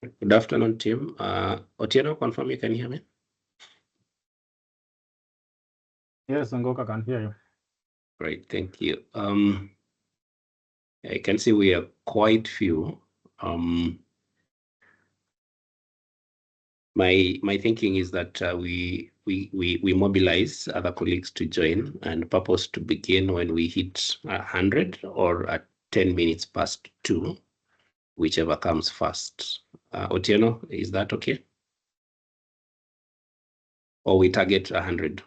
Good afternoon, team. Otieno, confirm you can hear me? Yes, Ngoka can hear you. Great, thank you. I can see we are quite few. My thinking is that we mobilize other colleagues to join and purpose to begin when we hit 100 or at 10 minutes past 2, whichever comes first. Otieno, is that okay? Or we target 100?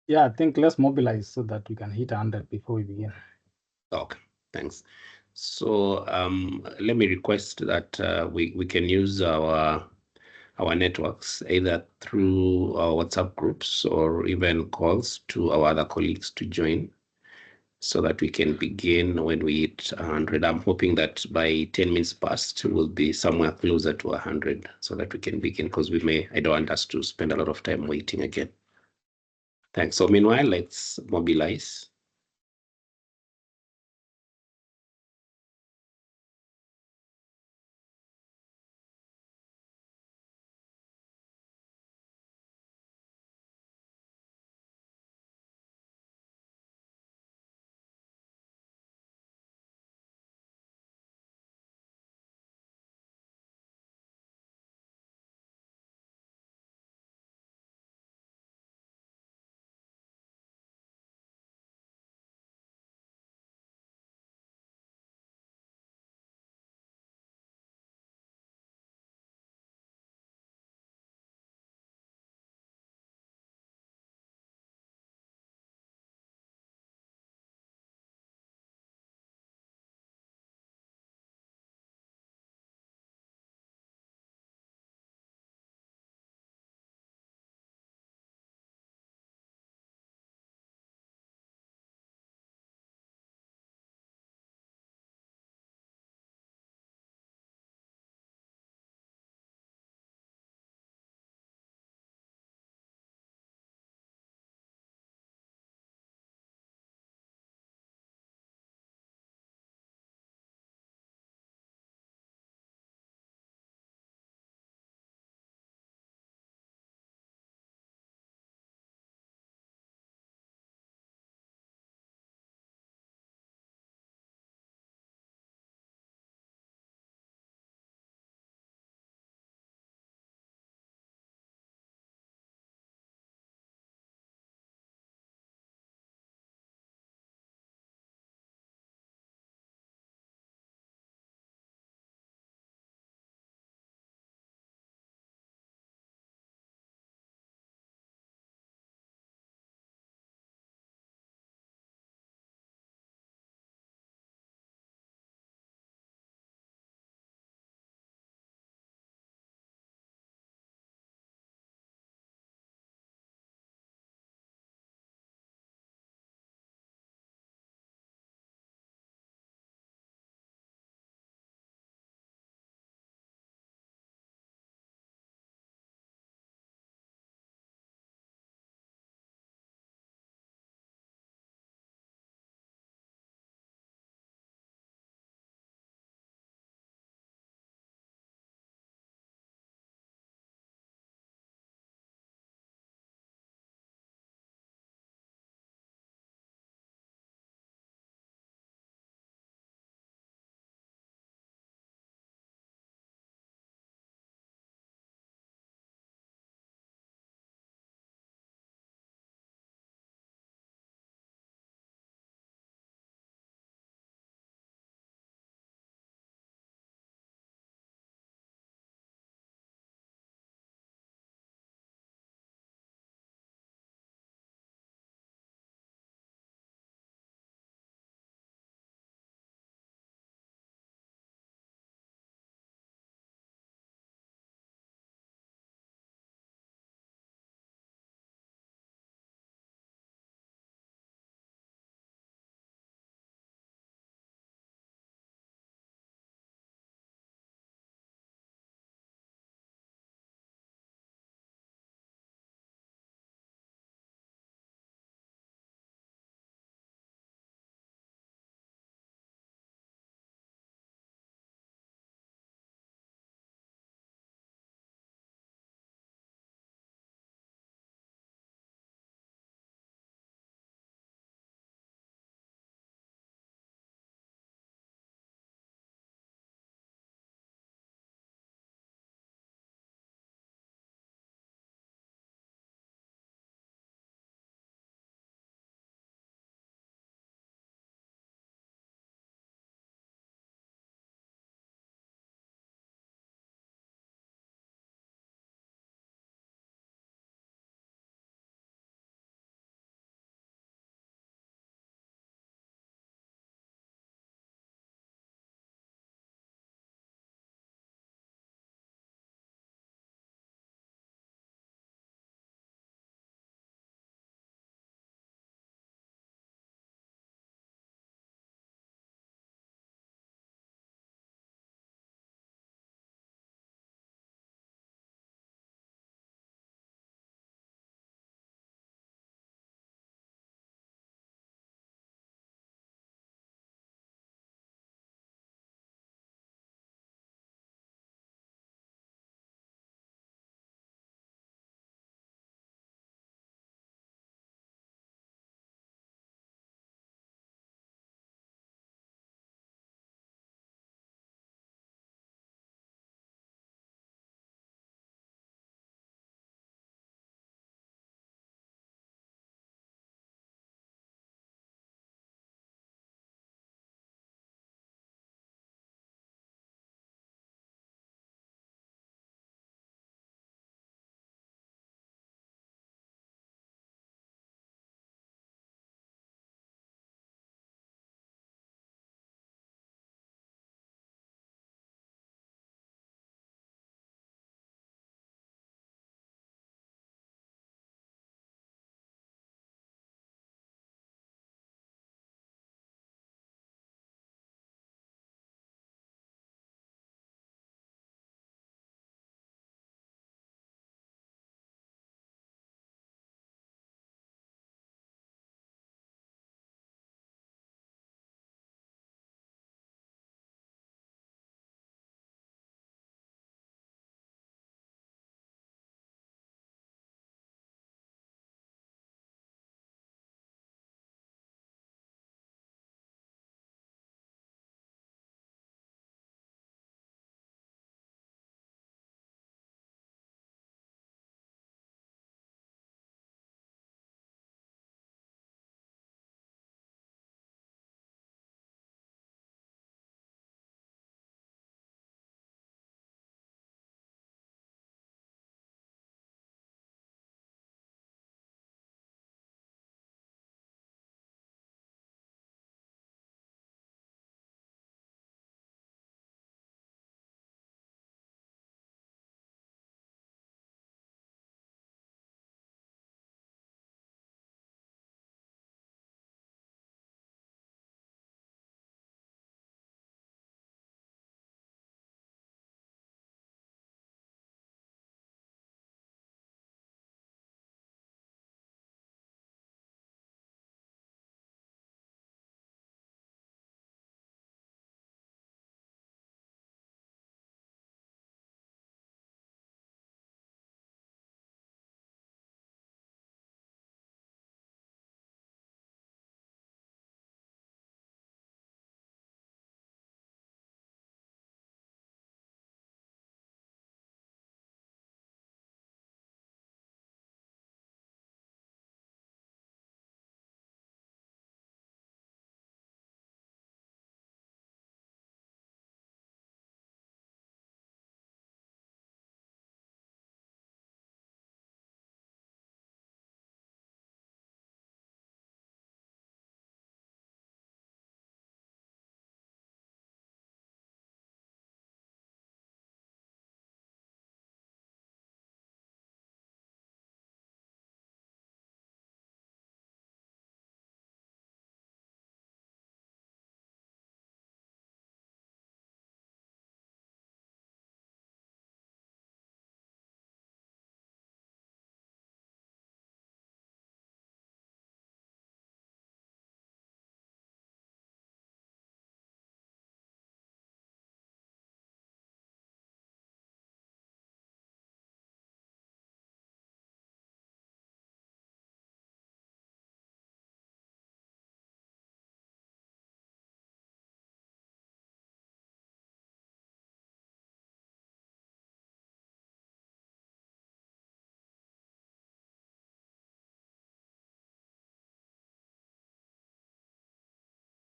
Yeah, I think let's mobilize so that we can hit 100 before we begin. Okay, thanks. So let me request that we can use our networks either through our WhatsApp groups or even calls to our other colleagues to join so that we can begin when we hit 100. I'm hoping that by 10 minutes past, we'll be somewhere closer to 100 so that we can begin because I don't want us to spend a lot of time waiting again. Thanks. So meanwhile, let's mobilize.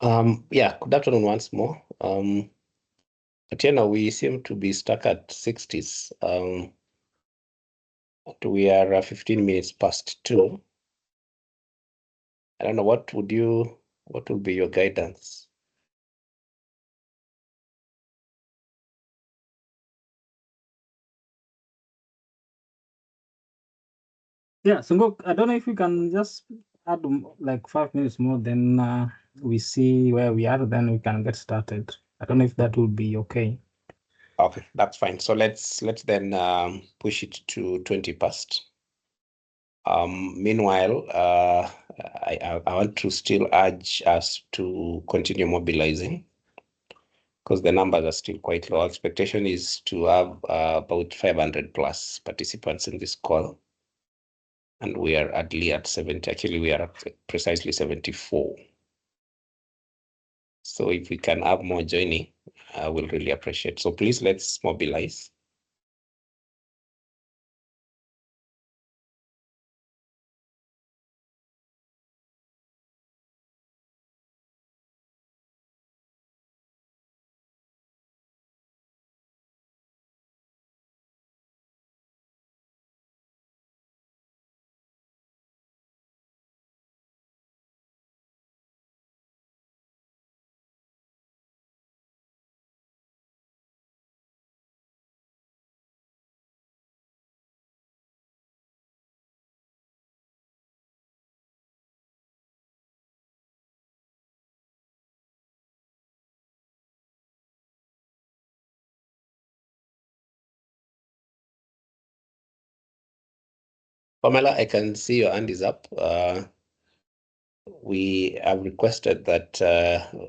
Yeah, good afternoon once more. Atieno, we seem to be stuck at 60s. We are 15 minutes past 2. I don't know, what would be your guidance? Yeah, so I don't know if we can just add like 5 minutes more, then we see where we are, then we can get started. I don't know if that would be okay. Okay, that's fine. So let's then push it to 20 past. Meanwhile, I want to still urge us to continue mobilizing because the numbers are still quite low. Our expectation is to have about 500 plus participants in this call. And we are at 70. Actually, we are at precisely 74. So if we can have more joining, I will really appreciate. So please, let's mobilize. Pamela, I can see your hand is up. We have requested that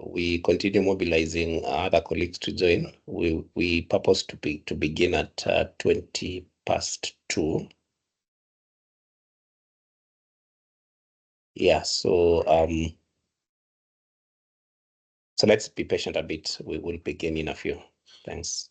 we continue mobilizing other colleagues to join. We purpose to begin at 20 past 2. Yeah, so let's be patient a bit. We will begin in a few. Thanks.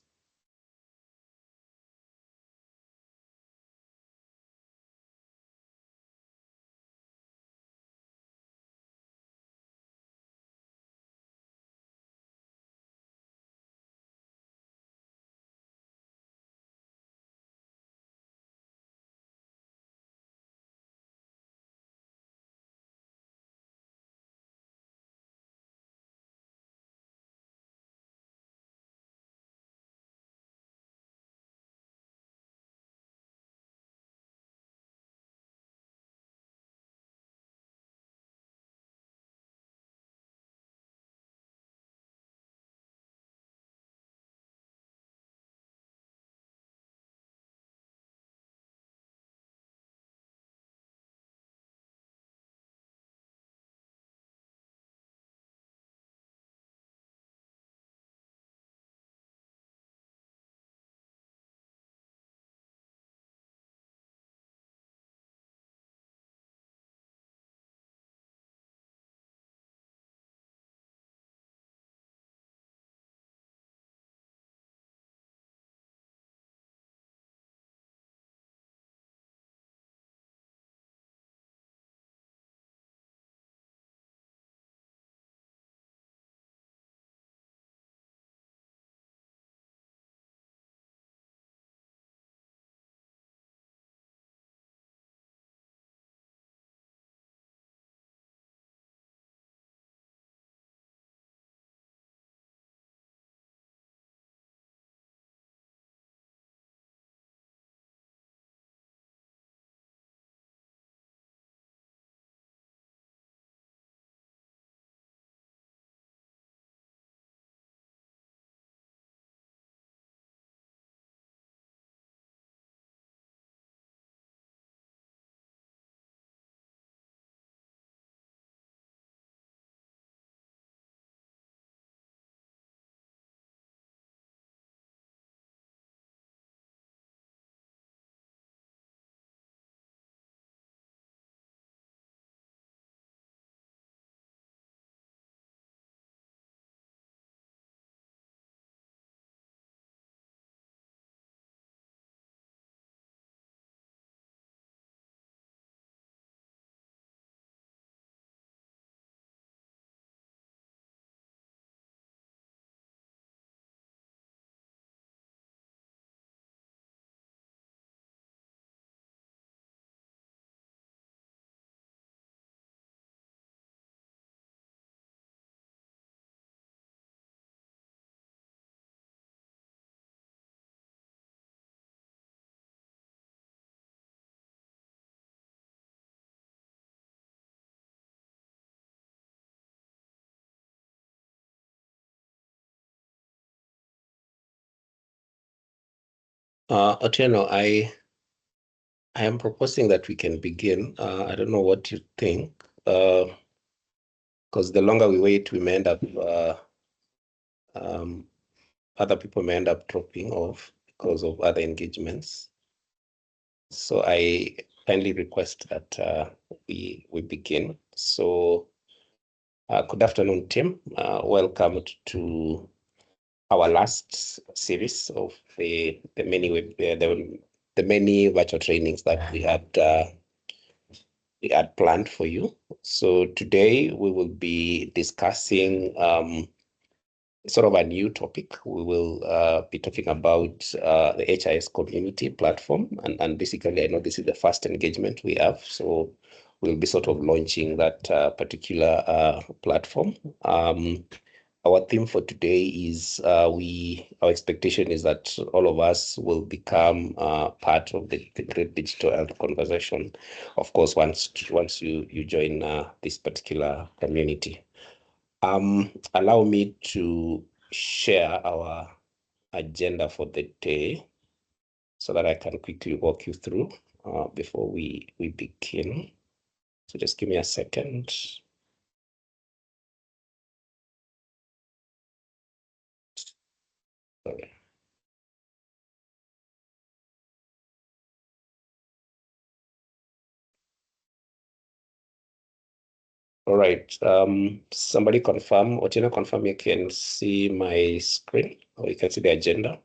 Otieno, I am proposing that we can begin. I don't know what you think, because the longer we wait, we may end up, other people may end up dropping off because of other engagements. So I kindly request that we begin. So good afternoon, Tim. Welcome to our last series of the many virtual trainings that we had planned for you. So today we will be discussing sort of a new topic. We will be talking about the HIS community platform, and basically I know this is the first engagement we have, so we'll be sort of launching that particular platform. Our theme for today is our expectation is that all of us will become part of the great digital health conversation. Of course, once you join this particular community. Allow me to share our agenda for the day so that I can quickly walk you through before we begin. So just give me a second. Sorry. All right. Somebody confirm, Otieno, confirm you can see my screen or you can see the agenda.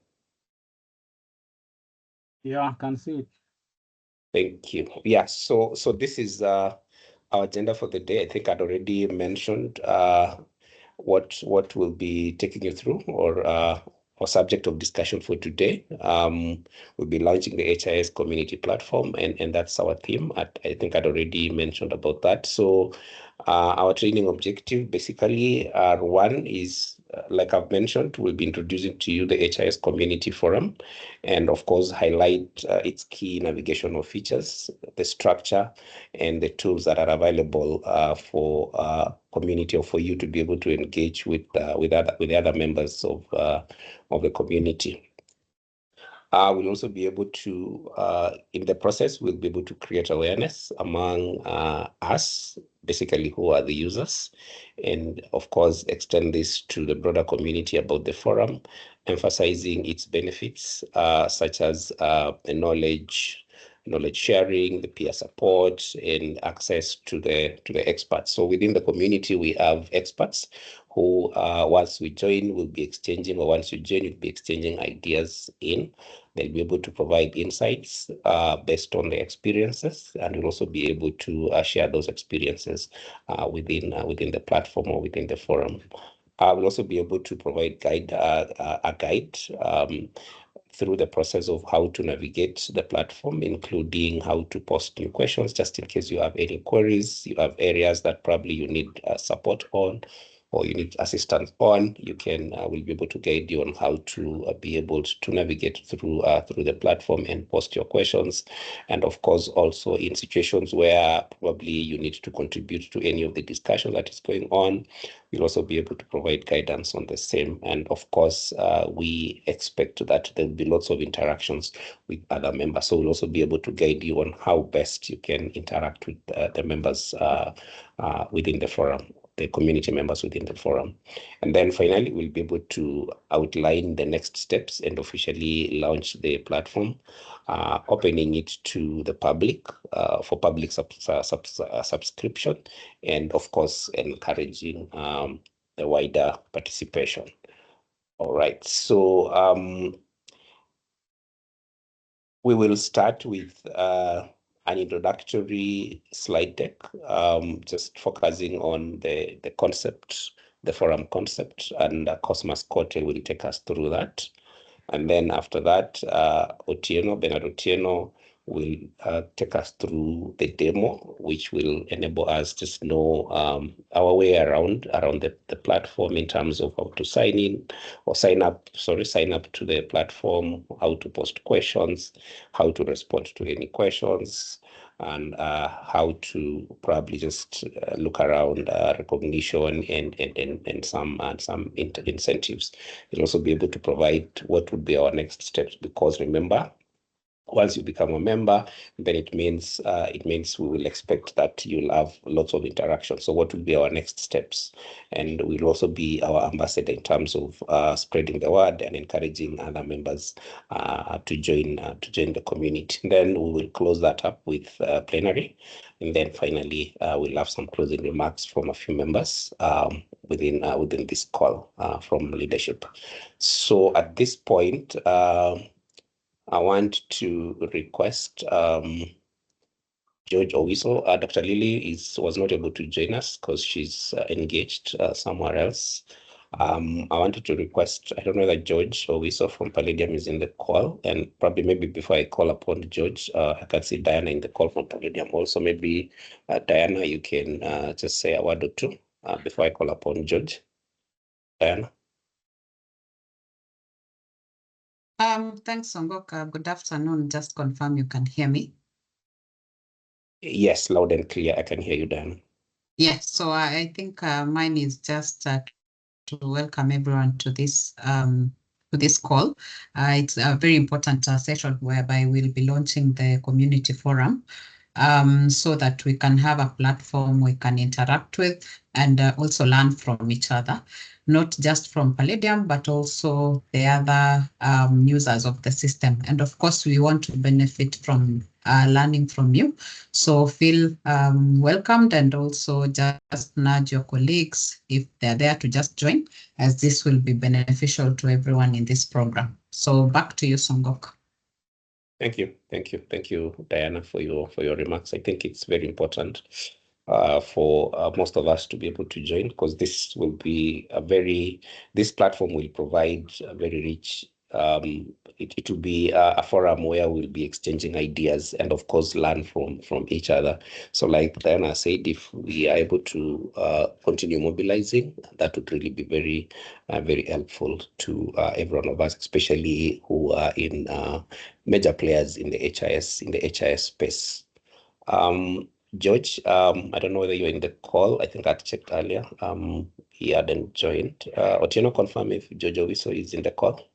Yeah, I can see it. Thank you. Yeah, so this is our agenda for the day. I think I'd already mentioned what we'll be taking you through or subject of discussion for today. We'll be launching the HIS community platform, and that's our theme. I think I'd already mentioned about that. So our training objective basically one is, like I've mentioned, we'll be introducing to you the HIS community forum, and of course highlight its key navigational features, the structure, and the tools that are available for community or for you to be able to engage with the other members of the community. We'll also be able to, in the process, we'll be able to create awareness among us, basically who are the users, and of course, extend this to the broader community about the forum, emphasizing its benefits, such as the knowledge sharing, the peer support, and access to the experts. So within the community, we have experts who, once we join, will be exchanging, or once you join, you'll be exchanging ideas in. They'll be able to provide insights based on their experiences, and we'll also be able to share those experiences within the platform or within the forum. We'll also be able to provide a guide through the process of how to navigate the platform, including how to post new questions, just in case you have any queries, you have areas that probably you need support on, or you need assistance on. You can we'll be able to guide you on how to be able to navigate through the platform and post your questions. And of course, also in situations where probably you need to contribute to any of the discussion that is going on, we'll also be able to provide guidance on the same. And of course, we expect that there'll be lots of interactions with other members. So we'll also be able to guide you on how best you can interact with the members within the forum, the community members within the forum. And then finally, we'll be able to outline the next steps and officially launch the platform, opening it to the public for public subscription, and of course, encouraging the wider participation. All right, so we will start with an introductory slide deck, just focusing on the concept, the forum concept, and Cosmas Kote will take us through that. And then after that, Bernard Otieno will take us through the demo, which will enable us to know our way around the platform in terms of how to sign up to the platform, how to post questions, how to respond to any questions, and how to probably just look around recognition and some incentives. You'll also be able to provide what would be our next steps, because remember, once you become a member, then it means we will expect that you'll have lots of interaction. So what will be our next steps? And we'll also be our ambassador in terms of spreading the word and encouraging other members to join the community. And then we will close that up with plenary, and then finally we'll have some closing remarks from a few members within this call from leadership. So at this point, I want to request George Owiso. Dr. Lily was not able to join us because she's engaged somewhere else. I wanted to request, I don't know that George Owiso from Palladium is in the call, and probably maybe before I call upon George, I can see Diana in the call from Palladium also. Maybe Diana, you can just say a word or two before I call upon George. Diana. Thanks, Songok. Good afternoon. Just confirm you can hear me. Yes, loud and clear. I can hear you, Diana. Yes, so I think mine is just to welcome everyone to this call. It's a very important session whereby we'll be launching the community forum, so that we can have a platform we can interact with and also learn from each other, not just from Palladium, but also the other users of the system. And of course, we want to benefit from learning from you. So feel welcomed, and also just nudge your colleagues if they're there to just join, as this will be beneficial to everyone in this program. So back to you, Songok. Thank you, Diana, for your remarks. I think it's very important for most of us to be able to join, because this will be this platform will provide a very rich. It will be a forum where we'll be exchanging ideas and, of course, learn from each other. So, like Diana said, if we are able to continue mobilizing, that would really be very, very helpful to every one of us, especially who are in major players in the HIS space. George, I don't know whether you're in the call. I think I checked earlier. He hadn't joined. Otieno, confirm if George Owiso is in the call.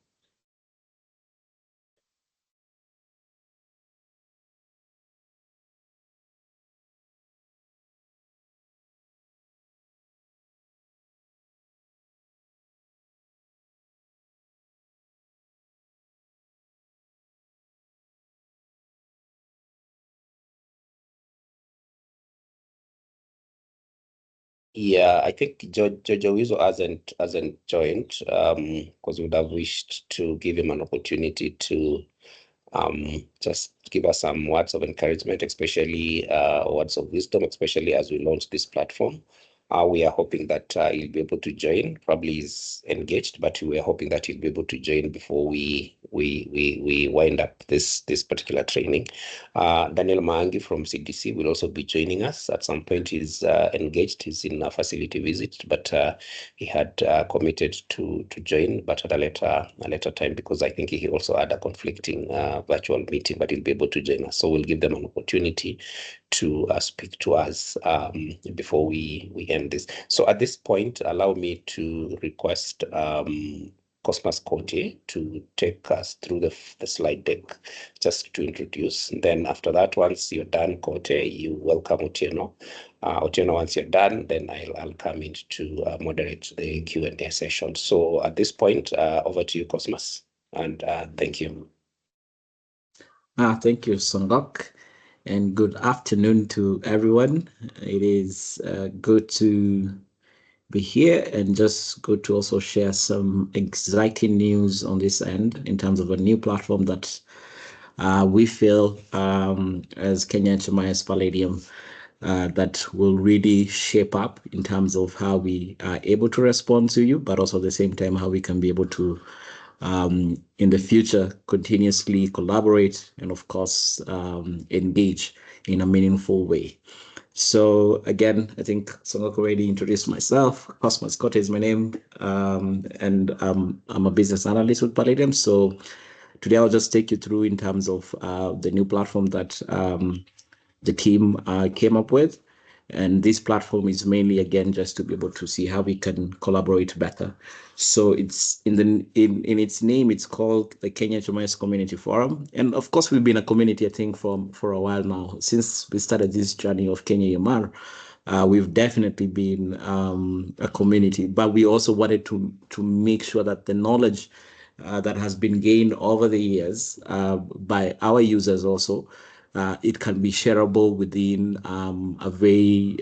Yeah, I think George Owiso hasn't joined, because we would have wished to give him an opportunity to just give us some words of encouragement, especially words of wisdom, especially as we launch this platform. We are hoping that he'll be able to join. Probably he's engaged, but we are hoping that he'll be able to join before we wind up this particular training. Daniel Maangi from CDC will also be joining us at some point. He's engaged. He's in a facility visit, but he had committed to join, but at a later time, because I think he also had a conflicting virtual meeting, but he'll be able to join us. So we'll give them an opportunity to speak to us before we end this. So at this point, allow me to request Cosmas Kote to take us through the slide deck, just to introduce. And then after that, once you're done, Kote, you welcome Otieno. Otieno, once you're done, then I'll come in to moderate the Q&A session. So at this point, over to you, Cosmas, and thank you. Thank you, Songok, and good afternoon to everyone. It is good to be here, and just good to also share some exciting news on this end in terms of a new platform that we feel as Kenya HMIS Palladium that will really shape up in terms of how we are able to respond to you, but also at the same time how we can be able to in the future continuously collaborate and, of course, engage in a meaningful way. So again, I think Songok already introduced myself. Cosmas Kote is my name, and I'm a business analyst with Palladium. So today I'll just take you through in terms of the new platform that the team came up with. And this platform is mainly, again, just to be able to see how we can collaborate better. So it's in its name, it's called the Kenya HMIS Community Forum. And of course, we've been a community, I think, for a while now. Since we started this journey of Kenya EMR, we've definitely been a community, but we also wanted to make sure that the knowledge that has been gained over the years by our users also, it can be shareable within a very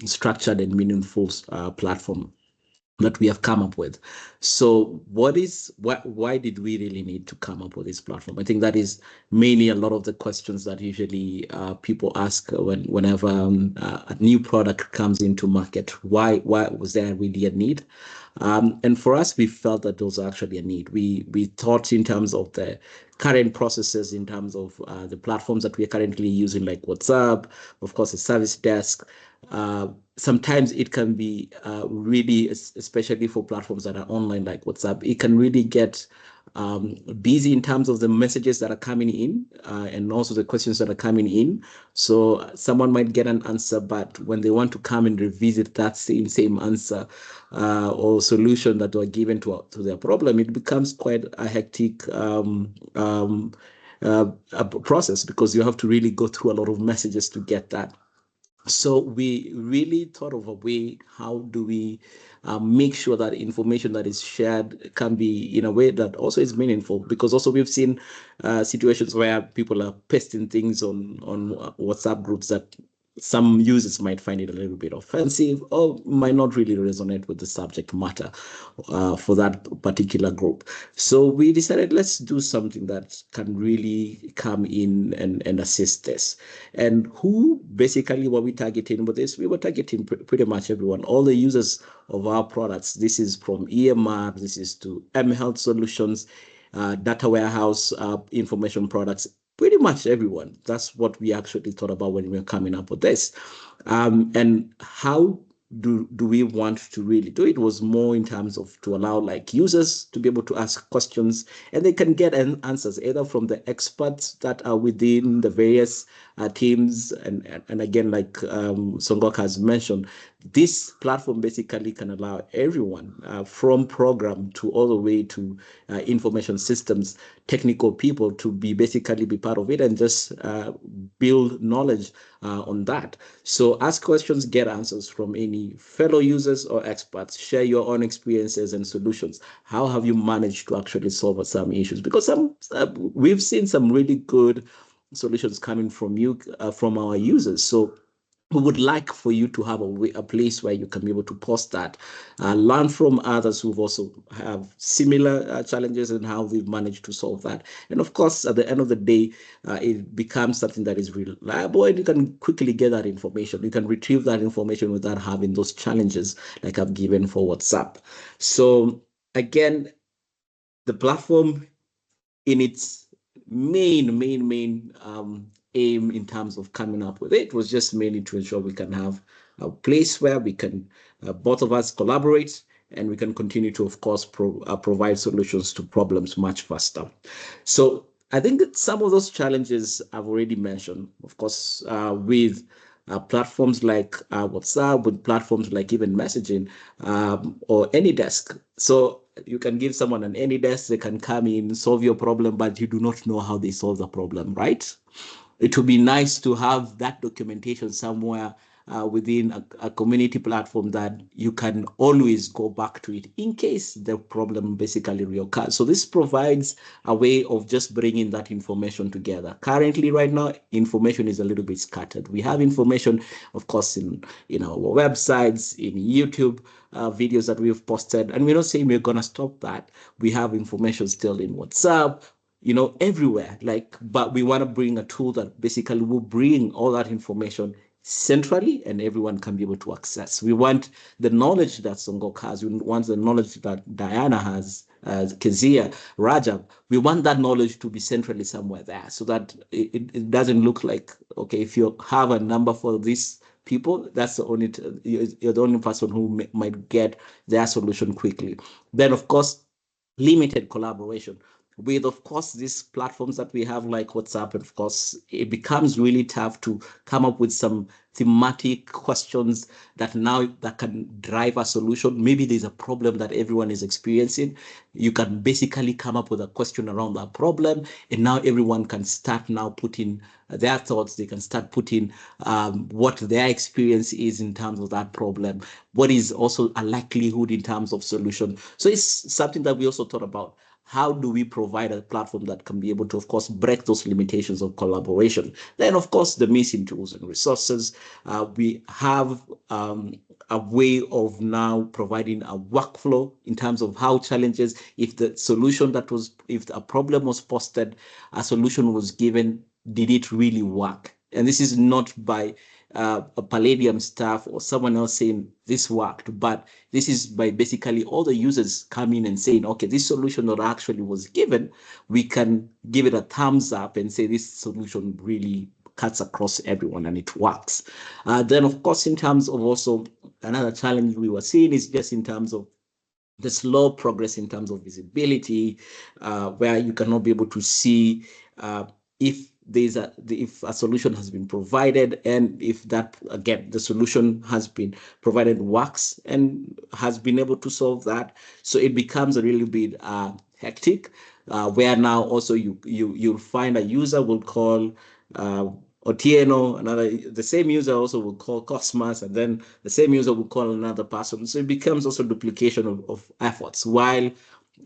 structured and meaningful platform that we have come up with. So why did we really need to come up with this platform? I think that is mainly a lot of the questions that usually people ask whenever a new product comes into market. Why was there really a need? And for us, we felt that there was actually a need. We thought in terms of the current processes, in terms of the platforms that we are currently using, like WhatsApp, of course, the service desk. Sometimes it can be really, especially for platforms that are online like WhatsApp, it can really get busy in terms of the messages that are coming in and also the questions that are coming in. So someone might get an answer, but when they want to come and revisit that same answer or solution that were given to their problem, it becomes quite a hectic a process, because you have to really go through a lot of messages to get that. So we really thought of a way, how do we make sure that information that is shared can be in a way that also is meaningful? Because also we've seen situations where people are pasting things on WhatsApp groups that some users might find it a little bit offensive or might not really resonate with the subject matter for that particular group. So we decided, let's do something that can really come in and assist this. And who basically were we targeting with this? We were targeting pretty much everyone, all the users of our products. This is from EMR, this is to mHealth Solutions, data warehouse, information products, pretty much everyone. That's what we actually thought about when we were coming up with this. And how do we want to really do it? Was more in terms of to allow like users to be able to ask questions, and they can get answers either from the experts that are within the various teams. And again, like Songok has mentioned, this platform basically can allow everyone from program to all the way to information systems, technical people, to be part of it and just build knowledge on that. So ask questions, get answers from any fellow users or experts. Share your own experiences and solutions. How have you managed to actually solve some issues? Because we've seen some really good solutions coming from you, from our users. So we would like for you to have a place where you can be able to post that, learn from others who've also have similar challenges and how they've managed to solve that. And of course, at the end of the day, it becomes something that is reliable, and you can quickly get that information. You can retrieve that information without having those challenges like I've given for WhatsApp. So again, the platform in its main aim in terms of coming up with it was just mainly to ensure we can have a place where we can both of us collaborate, and we can continue to, of course, provide solutions to problems much faster. So I think that some of those challenges I've already mentioned, of course, with platforms like WhatsApp, with platforms like even messaging or AnyDesk. So you can give someone an AnyDesk, they can come in, solve your problem, but you do not know how they solve the problem, right? It would be nice to have that documentation somewhere within a community platform that you can always go back to it in case the problem basically reoccurs. So this provides a way of just bringing that information together. Currently, right now, information is a little bit scattered. We have information, of course, in our websites, in YouTube videos that we've posted, and we're not saying we're going to stop that. We have information still in WhatsApp, everywhere, but we want to bring a tool that basically will bring all that information centrally and everyone can be able to access. We want the knowledge that Songok has, we want the knowledge that Diana has, Kezia, Rajab, we want that knowledge to be centrally somewhere there, so that it doesn't look like, okay, if you have a number for these people, that's you're the only person who might get their solution quickly. Then, of course, limited collaboration. with, of course, these platforms that we have like WhatsApp, and of course, it becomes really tough to come up with some thematic questions that can drive a solution. Maybe there's a problem that everyone is experiencing. You can basically come up with a question around that problem, and now everyone can start now putting their thoughts. They can start putting what their experience is in terms of that problem, what is also a likelihood in terms of solution. So it's something that we also thought about. How do we provide a platform that can be able to, of course, break those limitations of collaboration? Then, of course, the missing tools and resources. We have a way of now providing a workflow in terms of how challenges, if a problem was posted, a solution was given, did it really work? And this is not by a Palladium staff or someone else saying this worked, but this is by basically all the users coming and saying, okay, this solution that actually was given, we can give it a thumbs up and say this solution really cuts across everyone and it works. Then, of course, in terms of also another challenge we were seeing is just in terms of the slow progress in terms of visibility, where you cannot be able to see if a solution has been provided, and if that, again, the solution has been provided works and has been able to solve that. So it becomes a little bit hectic, where now also you'll find a user will call Otieno, the same user also will call Cosmas, and then the same user will call another person. So it becomes also duplication of efforts, while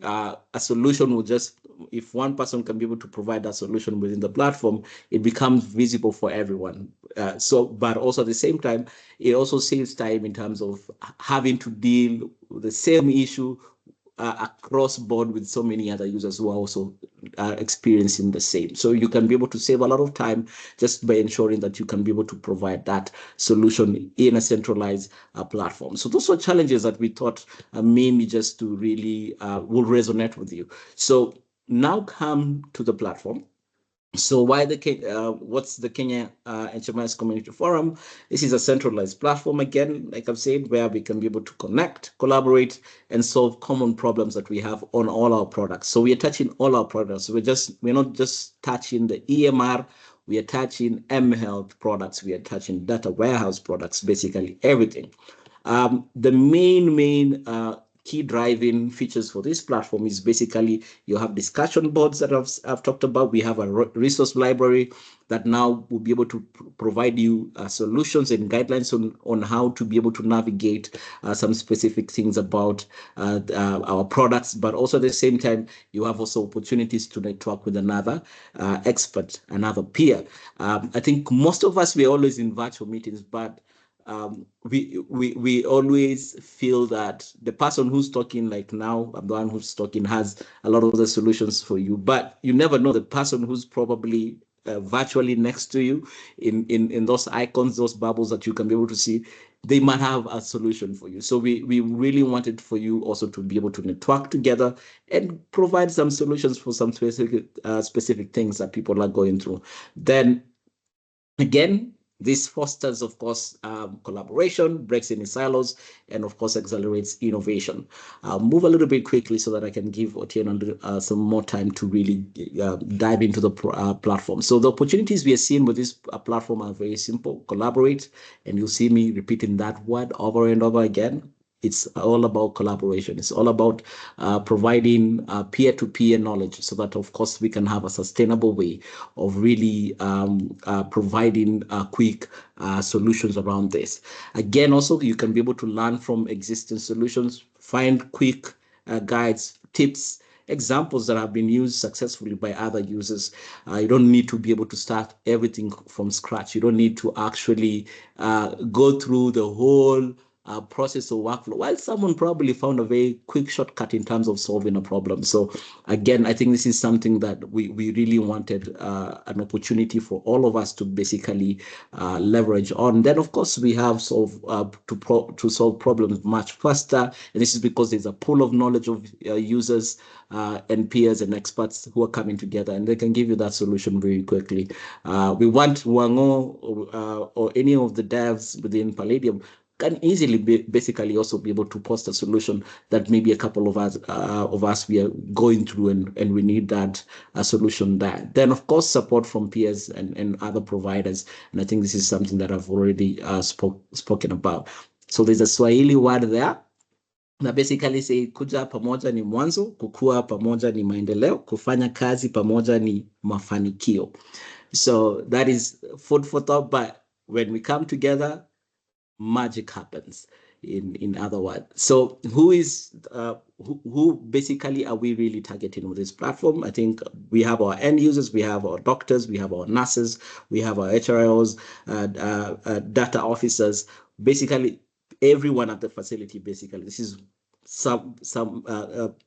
a solution will just, if one person can be able to provide that solution within the platform, it becomes visible for everyone. But also at the same time, it also saves time in terms of having to deal with the same issue across board with so many other users who are also experiencing the same. So you can be able to save a lot of time just by ensuring that you can be able to provide that solution in a centralized platform. So those are challenges that we thought mainly just to really will resonate with you. So now come to the platform. So what's the Kenya HMIS Community Forum? This is a centralized platform, again, like I've said, where we can be able to connect, collaborate, and solve common problems that we have on all our products. So we are touching all our products. We're not just touching the EMR, we are touching mHealth products, we are touching data warehouse products, basically everything. The main key driving features for this platform is basically you have discussion boards that I've talked about. We have a resource library that now will be able to provide you solutions and guidelines on how to be able to navigate some specific things about our products, but also at the same time, you have also opportunities to network with another expert, another peer. I think most of us, we're always in virtual meetings, but we always feel that the person who's talking, like now, I'm the one who's talking, has a lot of the solutions for you, but you never know the person who's probably virtually next to you in those icons, those bubbles that you can be able to see, they might have a solution for you. So we really wanted for you also to be able to network together and provide some solutions for some specific things that people are going through. Then again, this fosters, of course, collaboration, breaks any silos, and of course, accelerates innovation. I'll move a little bit quickly so that I can give Otieno some more time to really dive into the platform. So the opportunities we are seeing with this platform are very simple. Collaborate, and you'll see me repeating that word over and over again. It's all about collaboration. It's all about providing peer-to-peer knowledge so that, of course, we can have a sustainable way of really providing quick solutions around this. Again, also, you can be able to learn from existing solutions, find quick guides, tips, examples that have been used successfully by other users. You don't need to be able to start everything from scratch. You don't need to actually go through the whole process or workflow, while someone probably found a very quick shortcut in terms of solving a problem. So again, I think this is something that we really wanted an opportunity for all of us to basically leverage on. Then, of course, we have to solve problems much faster, and this is because there's a pool of knowledge of users and peers and experts who are coming together, and they can give you that solution very quickly. We want Wango or any of the devs within Palladium. can easily basically also be able to post a solution that maybe a couple of us we are going through, and we need that solution there. Then of course support from peers and other providers, and I think this is something that I've already spoken about. So there's a Swahili word there na basically say kuja pamoja ni mwanzo, kukua pamoja ni maendeleo, kufanya kazi pamoja ni mafanikio. So that is food for thought, but when we come together, magic happens, in other words. So who basically are we really targeting with this platform? I think we have our end users, we have our doctors, we have our nurses, we have our HRIOs, data officers, basically everyone at the facility. Basically, this is some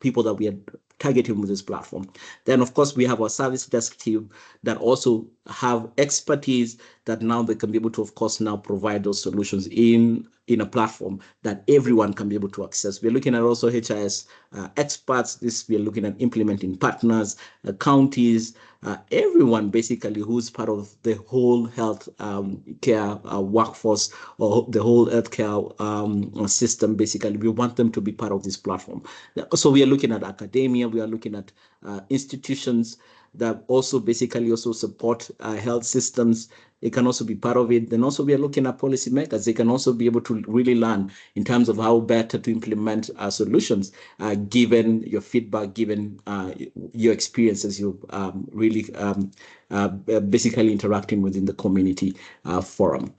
people that we are targeting with this platform. Then of course we have our service desk team that also have expertise that now they can be able to, of course, now provide those solutions in a platform that everyone can be able to access. We're looking at also HIS experts. We are looking at implementing partners, counties, everyone basically who's part of the whole health care workforce, or the whole healthcare system. Basically, we want them to be part of this platform. So we are looking at academia, we are looking at institutions that also basically also support health systems. It can also be part of it. Then also we are looking at policymakers. They can also be able to really learn in terms of how better to implement solutions, given your feedback, given your experiences, you really basically interacting within the community forum.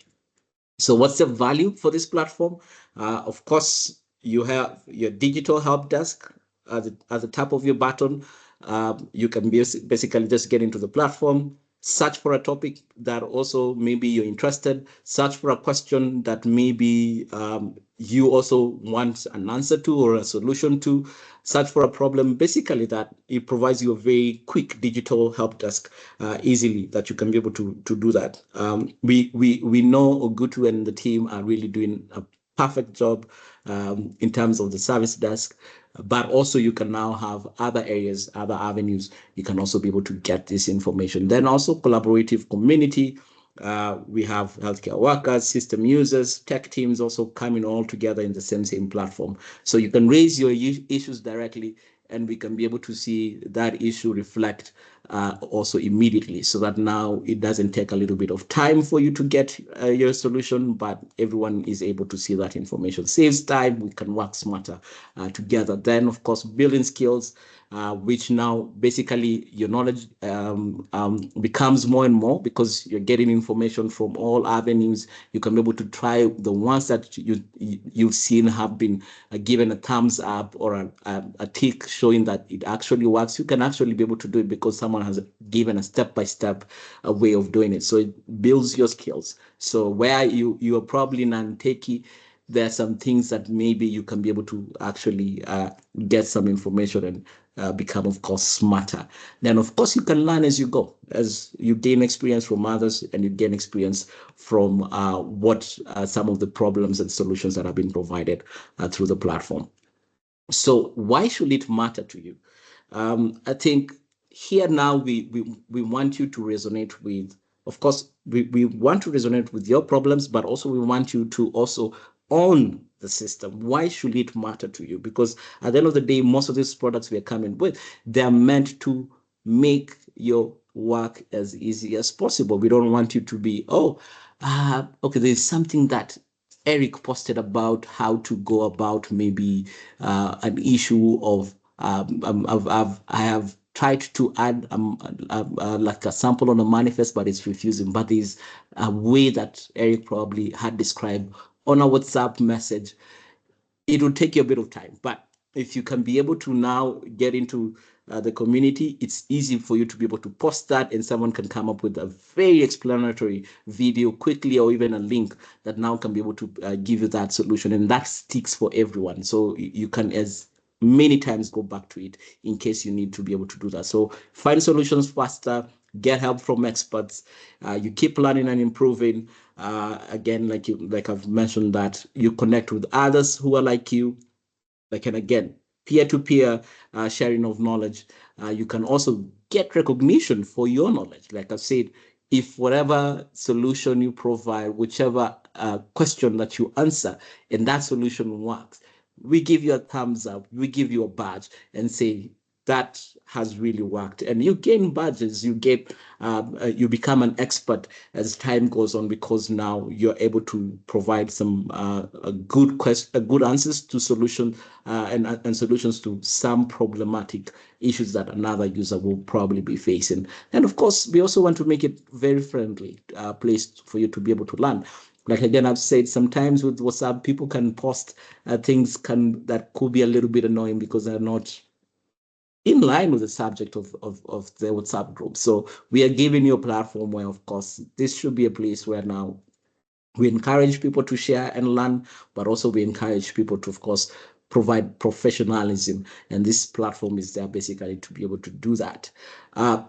So what's the value for this platform? Of course, you have your digital help desk at the top of your button. You can basically just get into the platform, search for a topic that also maybe you're interested, search for a question that maybe you also want an answer to or a solution to, search for a problem, basically that it provides you a very quick digital help desk easily that you can be able to do that. We know Ogutu and the team are really doing a perfect job in terms of the service desk, but also you can now have other areas, other avenues. You can also be able to get this information. Then also collaborative community. We have healthcare workers, system users, tech teams also coming all together in the same platform. So you can raise your issues directly, and we can be able to see that issue reflect also immediately, so that now it doesn't take a little bit of time for you to get your solution, but everyone is able to see that information. Saves time, we can work smarter together. Then of course, building skills, which now basically your knowledge becomes more and more, because you're getting information from all avenues. You can be able to try the ones that you've seen have been given a thumbs up or a tick showing that it actually works. You can actually be able to do it because someone has given a step-by-step way of doing it. So it builds your skills. So where you are probably non-techie, there are some things that maybe you can be able to actually get some information and become, of course, smarter. Then, of course, you can learn as you go, as you gain experience from others and you gain experience from what some of the problems and solutions that have been provided through the platform. So why should it matter to you? I think here now we want you to resonate with, of course, we want to resonate with your problems, but also we want you to also own the system. Why should it matter to you? Because at the end of the day, most of these products we are coming with, they're meant to make your work as easy as possible. We don't want you to be, okay, there's something that Eric posted about how to go about maybe an issue of I have tried to add like a sample on a manifest, but it's refusing. But there's a way that Eric probably had described on a WhatsApp message. It will take you a bit of time, but if you can be able to now get into the community, it's easy for you to be able to post that, and someone can come up with a very explanatory video quickly, or even a link that now can be able to give you that solution, and that sticks for everyone. So you can as many times go back to it in case you need to be able to do that. So find solutions faster, get help from experts. You keep learning and improving. Again, like I've mentioned, that you connect with others who are like you. And again, peer-to-peer sharing of knowledge. You can also get recognition for your knowledge. Like I said, if whatever solution you provide, whichever question that you answer, and that solution works, we give you a thumbs up, we give you a badge and say, that has really worked. And you gain badges, you get, you become an expert as time goes on, because now you're able to provide some good answers to solutions and solutions to some problematic issues that another user will probably be facing. And of course, we also want to make it very friendly place for you to be able to learn. Like again, I've said, sometimes with WhatsApp, people can post things that could be a little bit annoying because they're not in line with the subject of the WhatsApp group. So we are giving you a platform where, of course, this should be a place where now we encourage people to share and learn, but also we encourage people to, of course, provide professionalism. And this platform is there basically to be able to do that.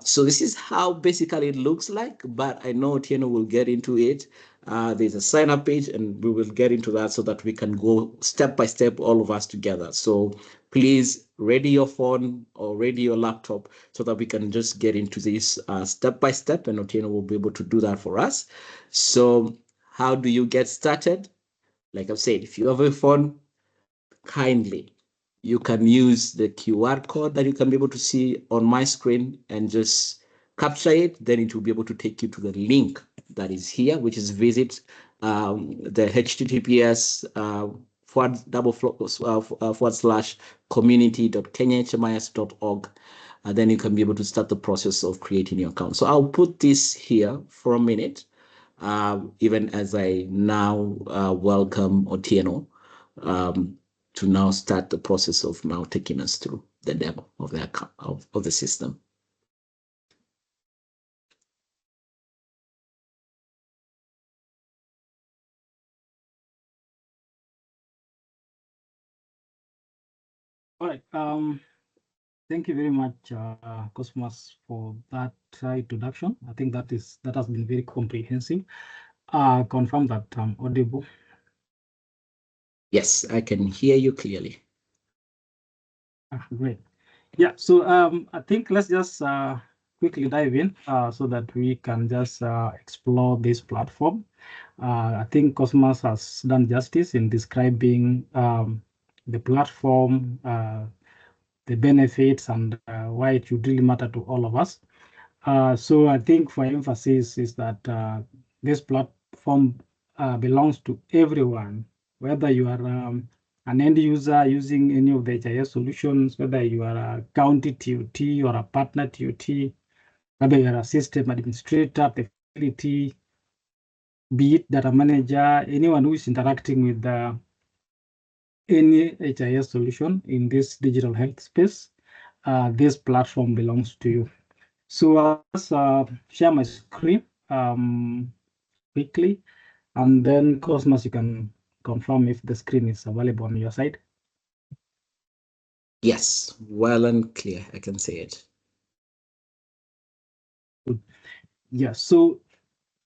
So this is how basically it looks like, but I know Otieno will get into it. There's a sign up page and we will get into that so that we can go step by step, all of us together. So please ready your phone or ready your laptop so that we can just get into this step by step, and Otieno will be able to do that for us. So how do you get started? Like I've said, if you have a phone, kindly, you can use the QR code that you can be able to see on my screen and just capture it. Then it will be able to take you to the link that is here, which is visit the HTTPS /community.kenyahmis.org. And then you can be able to start the process of creating your account. So I'll put this here for a minute, even as I now welcome Otieno to now start the process of now taking us through the demo of the account of the system. All right. Thank you very much, Cosmas, for that introduction. I think that has been very comprehensive. Confirm that I'm audible. Yes, I can hear you clearly. Great. Yeah. So I think let's just quickly dive in so that we can just explore this platform. I think Cosmas has done justice in describing the platform, the benefits, and why it should really matter to all of us. So I think for emphasis is that this platform belongs to everyone, whether you are an end user using any of the HIS solutions, whether you are a county TOT or a partner TOT, whether you are a system administrator, facility, be it data manager, anyone who is interacting with any HIS solution in this digital health space, this platform belongs to you. So I'll just share my screen quickly, and then Cosmas, you can confirm if the screen is available on your side. Yes, well and clear, I can see it. Good. Yeah, so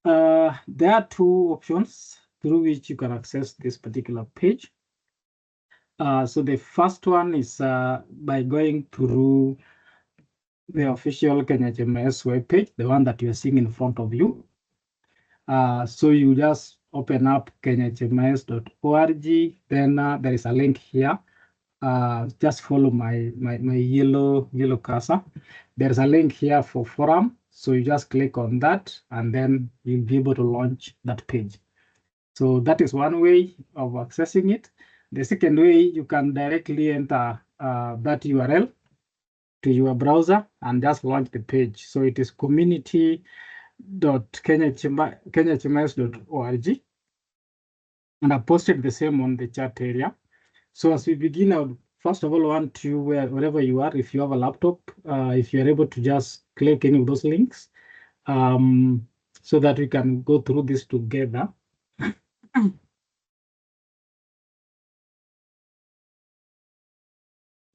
there are two options through which you can access this particular page. So the first one is by going through the official KenyaHMIS webpage, the one that you are seeing in front of you. So you just open up kenyahmis.org. Then there is a link here. Just follow my yellow cursor. There's a link here for forum. So you just click on that, and then you'll be able to launch that page. So that is one way of accessing it. The second way, you can directly enter that URL to your browser and just launch the page. So it is community.kenyahmis.org. And I posted the same on the chat area. So as we begin, I would first of all want you, wherever you are, if you have a laptop, if you're able to just click any of those links so that we can go through this together.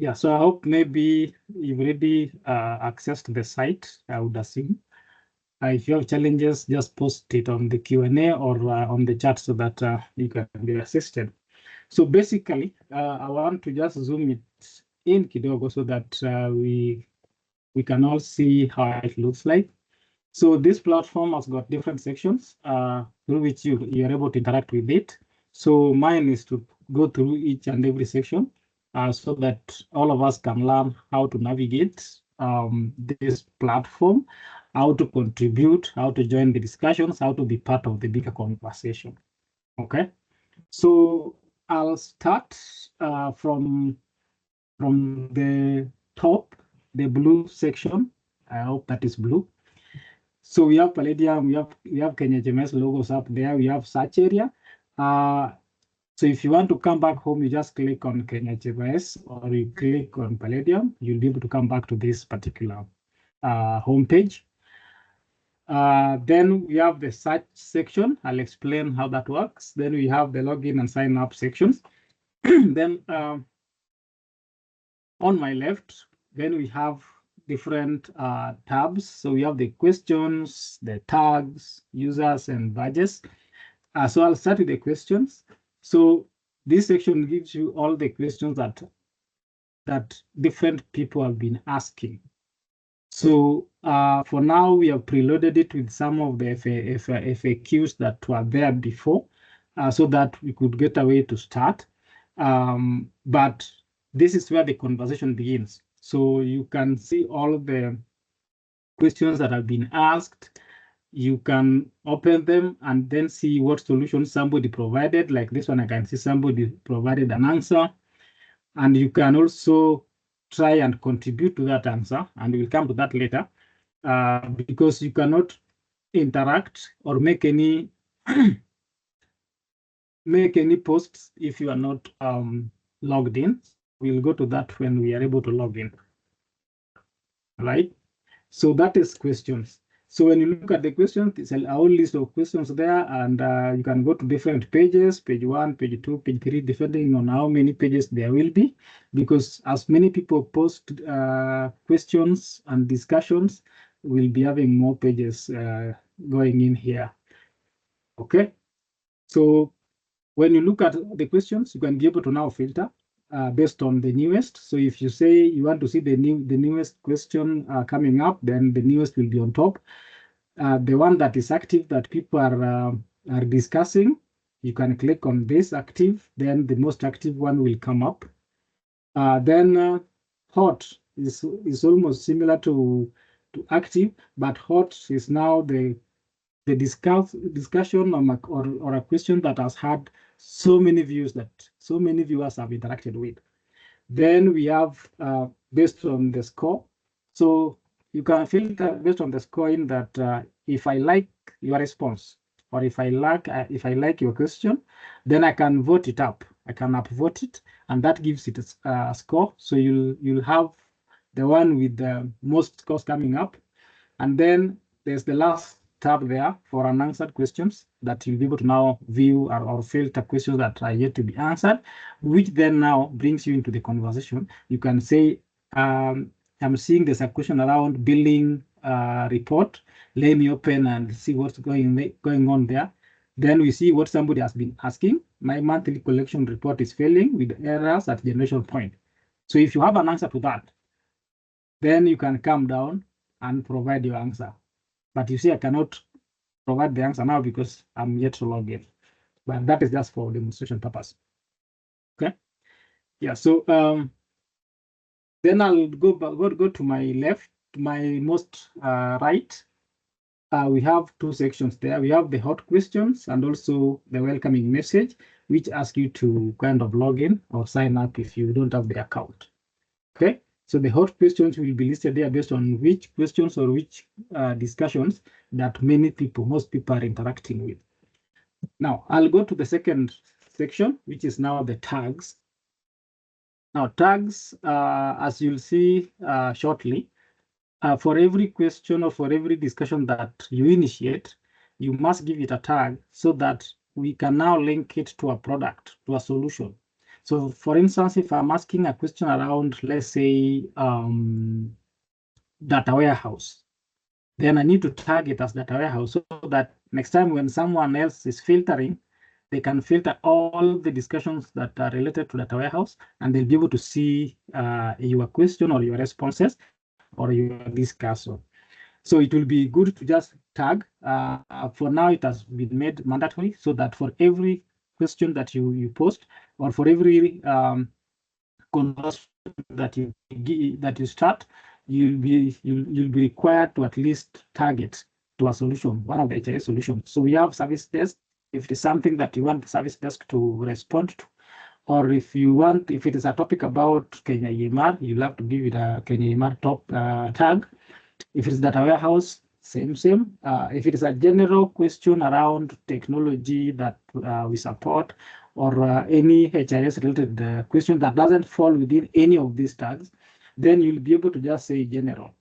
Yeah, so I hope maybe you've already accessed the site, I would assume. If you have challenges, just post it on the Q&A or on the chat so that you can be assisted. So basically, I want to just zoom it in kidogo so that we can all see how it looks like. So this platform has got different sections through which you're able to interact with it. So mine is to go through each and every section so that all of us can learn how to navigate this platform, how to contribute, how to join the discussions, how to be part of the bigger conversation. Okay, so I'll start from the top, the blue section. I hope that is blue. So we have Palladium, we have KenyaHMS logos up there, we have search area. So if you want to come back home, you just click on KenyaHMS or you click on Palladium, you'll be able to come back to this particular homepage. Then we have the search section. I'll explain how that works. Then we have the login and sign up sections. Then on my left, then we have different tabs. So we have the questions, the tags, users, and badges. So I'll start with the questions. So this section gives you all the questions that different people have been asking. So for now, we have preloaded it with some of the FAQs that were there before, so that we could get a way to start. But this is where the conversation begins. So you can see all of the questions that have been asked. You can open them and then see what solution somebody provided. Like this one, I can see somebody provided an answer. And you can also try and contribute to that answer. And we'll come to that later, because you cannot interact or make any posts if you are not logged in. We'll go to that when we are able to log in. Right? So that is questions. So when you look at the questions, it's a whole list of questions there, and you can go to different pages, page 1, page 2, page 3, depending on how many pages there will be, because as many people post questions and discussions, we'll be having more pages going in here. Okay, so when you look at the questions, you can be able to now filter based on the newest. So if you say you want to see the newest question coming up, then the newest will be on top. The one that is active that people are discussing, you can click on this active, then the most active one will come up. Then hot is almost similar to active, but hot is now the discussion or a question that has had so many views that so many viewers have interacted with. Then we have based on the score. So you can filter based on the scoring that if I like your response or if I like your question, then I can vote it up. I can upvote it, and that gives it a score. So you'll have the one with the most scores coming up, and then there's the last tab there for unanswered questions that you'll be able to now view or filter questions that are yet to be answered, which then now brings you into the conversation. You can say, I'm seeing there's a question around billing report. Let me open and see what's going on there. Then we see what somebody has been asking. My monthly collection report is failing with errors at generation point. So if you have an answer to that, then you can come down and provide your answer. But you see, I cannot provide the answer now because I'm yet to log in. But that is just for demonstration purpose. Okay. Yeah. So then I'll go to my left, my most right. We have two sections there. We have the hot questions and also the welcoming message, which ask you to kind of log in or sign up if you don't have the account. Okay. So the hot questions will be listed there based on which questions or which discussions that most people are interacting with. Now, I'll go to the second section, which is now the tags. Now, tags, as you'll see shortly, for every question or for every discussion that you initiate, you must give it a tag so that we can now link it to a product, to a solution. So for instance, if I'm asking a question around, let's say, data warehouse, then I need to tag it as data warehouse so that next time when someone else is filtering, they can filter all the discussions that are related to data warehouse, and they'll be able to see your question or your responses or your discussion. So it will be good to just tag. For now, it has been made mandatory so that for every question that you post, or for every conversation that you start, you'll be required to at least target to a solution, one of the HRS solutions. So we have service desk. If it is something that you want the service desk to respond to, or if it is a topic about Kenya EMR, you'll have to give it a Kenya EMR top tag. If it's data warehouse, same. If it is a general question around technology that we support, or any HRS related question that doesn't fall within any of these tags, then you'll be able to just say general.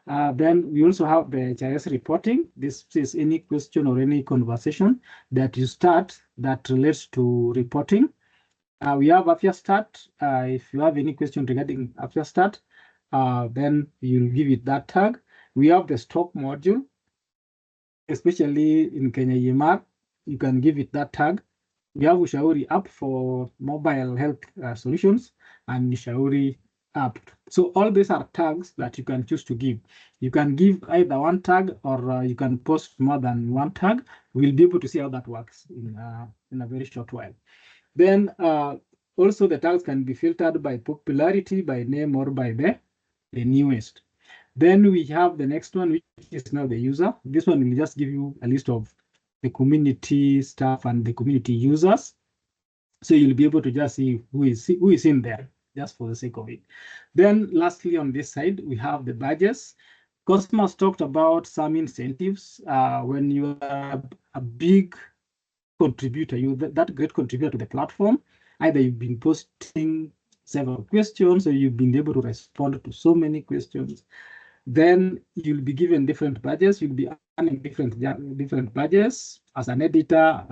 Then we also have the HRS reporting. This is any question or any conversation that you start that relates to reporting. We have AfyaStat. If you have any question regarding AfyaStat, then you'll give it that tag. We have the stock module, especially in Kenya EMR. You can give it that tag. We have Ushauri app for mobile health solutions and Ushauri app. So all these are tags that you can choose to give. You can give either one tag, or you can post more than one tag. We'll be able to see how that works in a very short while. Then also the tags can be filtered by popularity, by name, or by the newest. Then we have the next one, which is now the user. This one will just give you a list of the community staff and the community users. So you'll be able to just see who is in there, just for the sake of it. Then lastly, on this side, we have the badges. Cosmos talked about some incentives. When you are a big contributor, that great contributor to the platform, either you've been posting several questions, or you've been able to respond to so many questions, then you'll be given different badges. You'll be earning different badges. As an editor,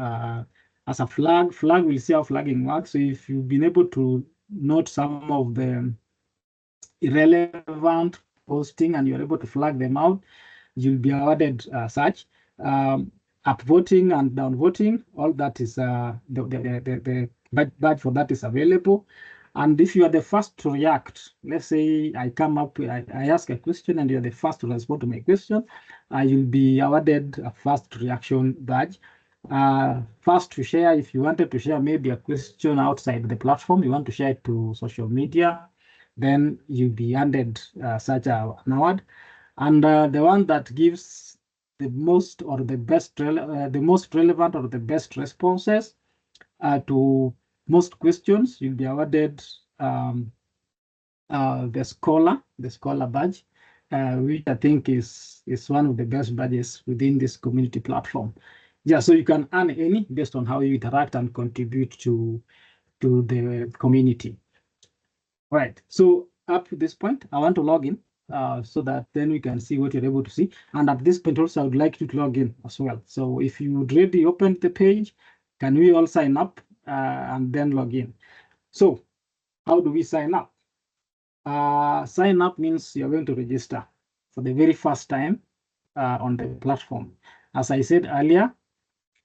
as a flag will see how flagging works. So if you've been able to note some of the irrelevant posting and you're able to flag them out, you'll be awarded such. Upvoting and downvoting, all that is the badge for that is available. And if you are the first to react, let's say I ask a question and you're the first to respond to my question, you'll be awarded a first reaction badge. First to share, if you wanted to share maybe a question outside the platform, you want to share it to social media, then you'll be handed such an award. And the one that gives the most or the best, the most relevant or the best responses to most questions, you'll be awarded the scholar badge, which I think is one of the best badges within this community platform. Yeah, so you can earn any based on how you interact and contribute to the community. Right. So up to this point, I want to log in so that then we can see what you're able to see. And at this point also, I would like you to log in as well. So if you already opened the page, can we all sign up and then log in? So how do we sign up? Sign up means you're going to register for the very first time on the platform. As I said earlier,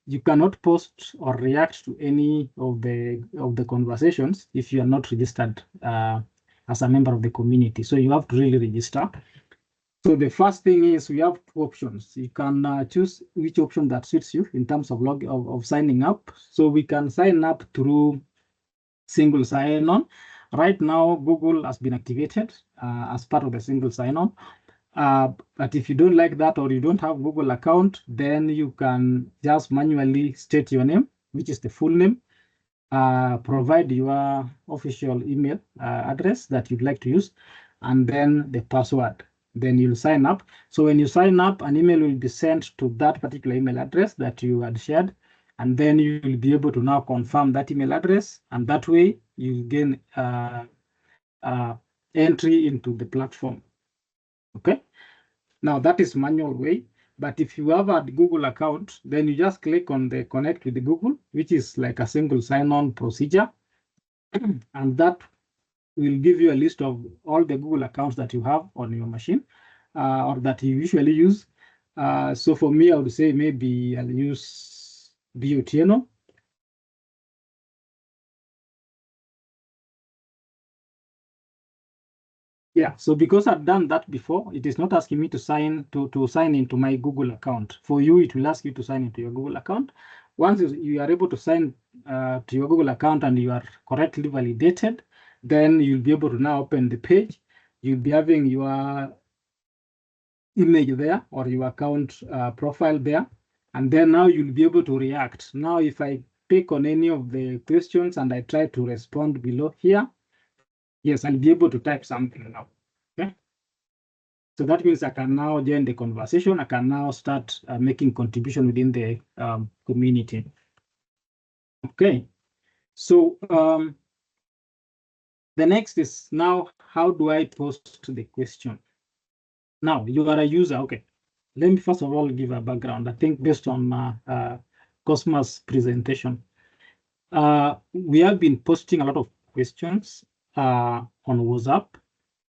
you cannot post or react to any of the conversations if you are not registered as a member of the community. So you have to really register. So the first thing is we have two options. You can choose which option that suits you in terms of signing up. So we can sign up through single sign-on. Right now, Google has been activated as part of the single sign-on. But if you don't like that, or you don't have Google account, then you can just manually state your name, which is the full name, provide your official email address that you'd like to use, and then the password. Then you'll sign up. So when you sign up, an email will be sent to that particular email address that you had shared, and then you will be able to now confirm that email address, and that way you gain entry into the platform. Okay. Now that is manual way, but if you have a Google account, then you just click on the connect with the Google, which is like a single sign-on procedure, and that will give you a list of all the Google accounts that you have on your machine or that you usually use. So for me, I would say maybe I'll use Biotieno. Yeah, so because I've done that before, it is not asking me to sign into my Google account. For you, it will ask you to sign into your Google account. Once you are able to sign to your Google account and you are correctly validated, then you'll be able to now open the page. You'll be having your image there or your account profile there. And then now you'll be able to react. Now, if I click on any of the questions and I try to respond below here, yes, I'll be able to type something now. Okay. So that means I can now join the conversation. I can now start making contribution within the community. Okay. So the next is now, how do I post the question? Now you are a user. Okay. Let me first of all give a background. I think based on Cosma's presentation, we have been posting a lot of questions on WhatsApp.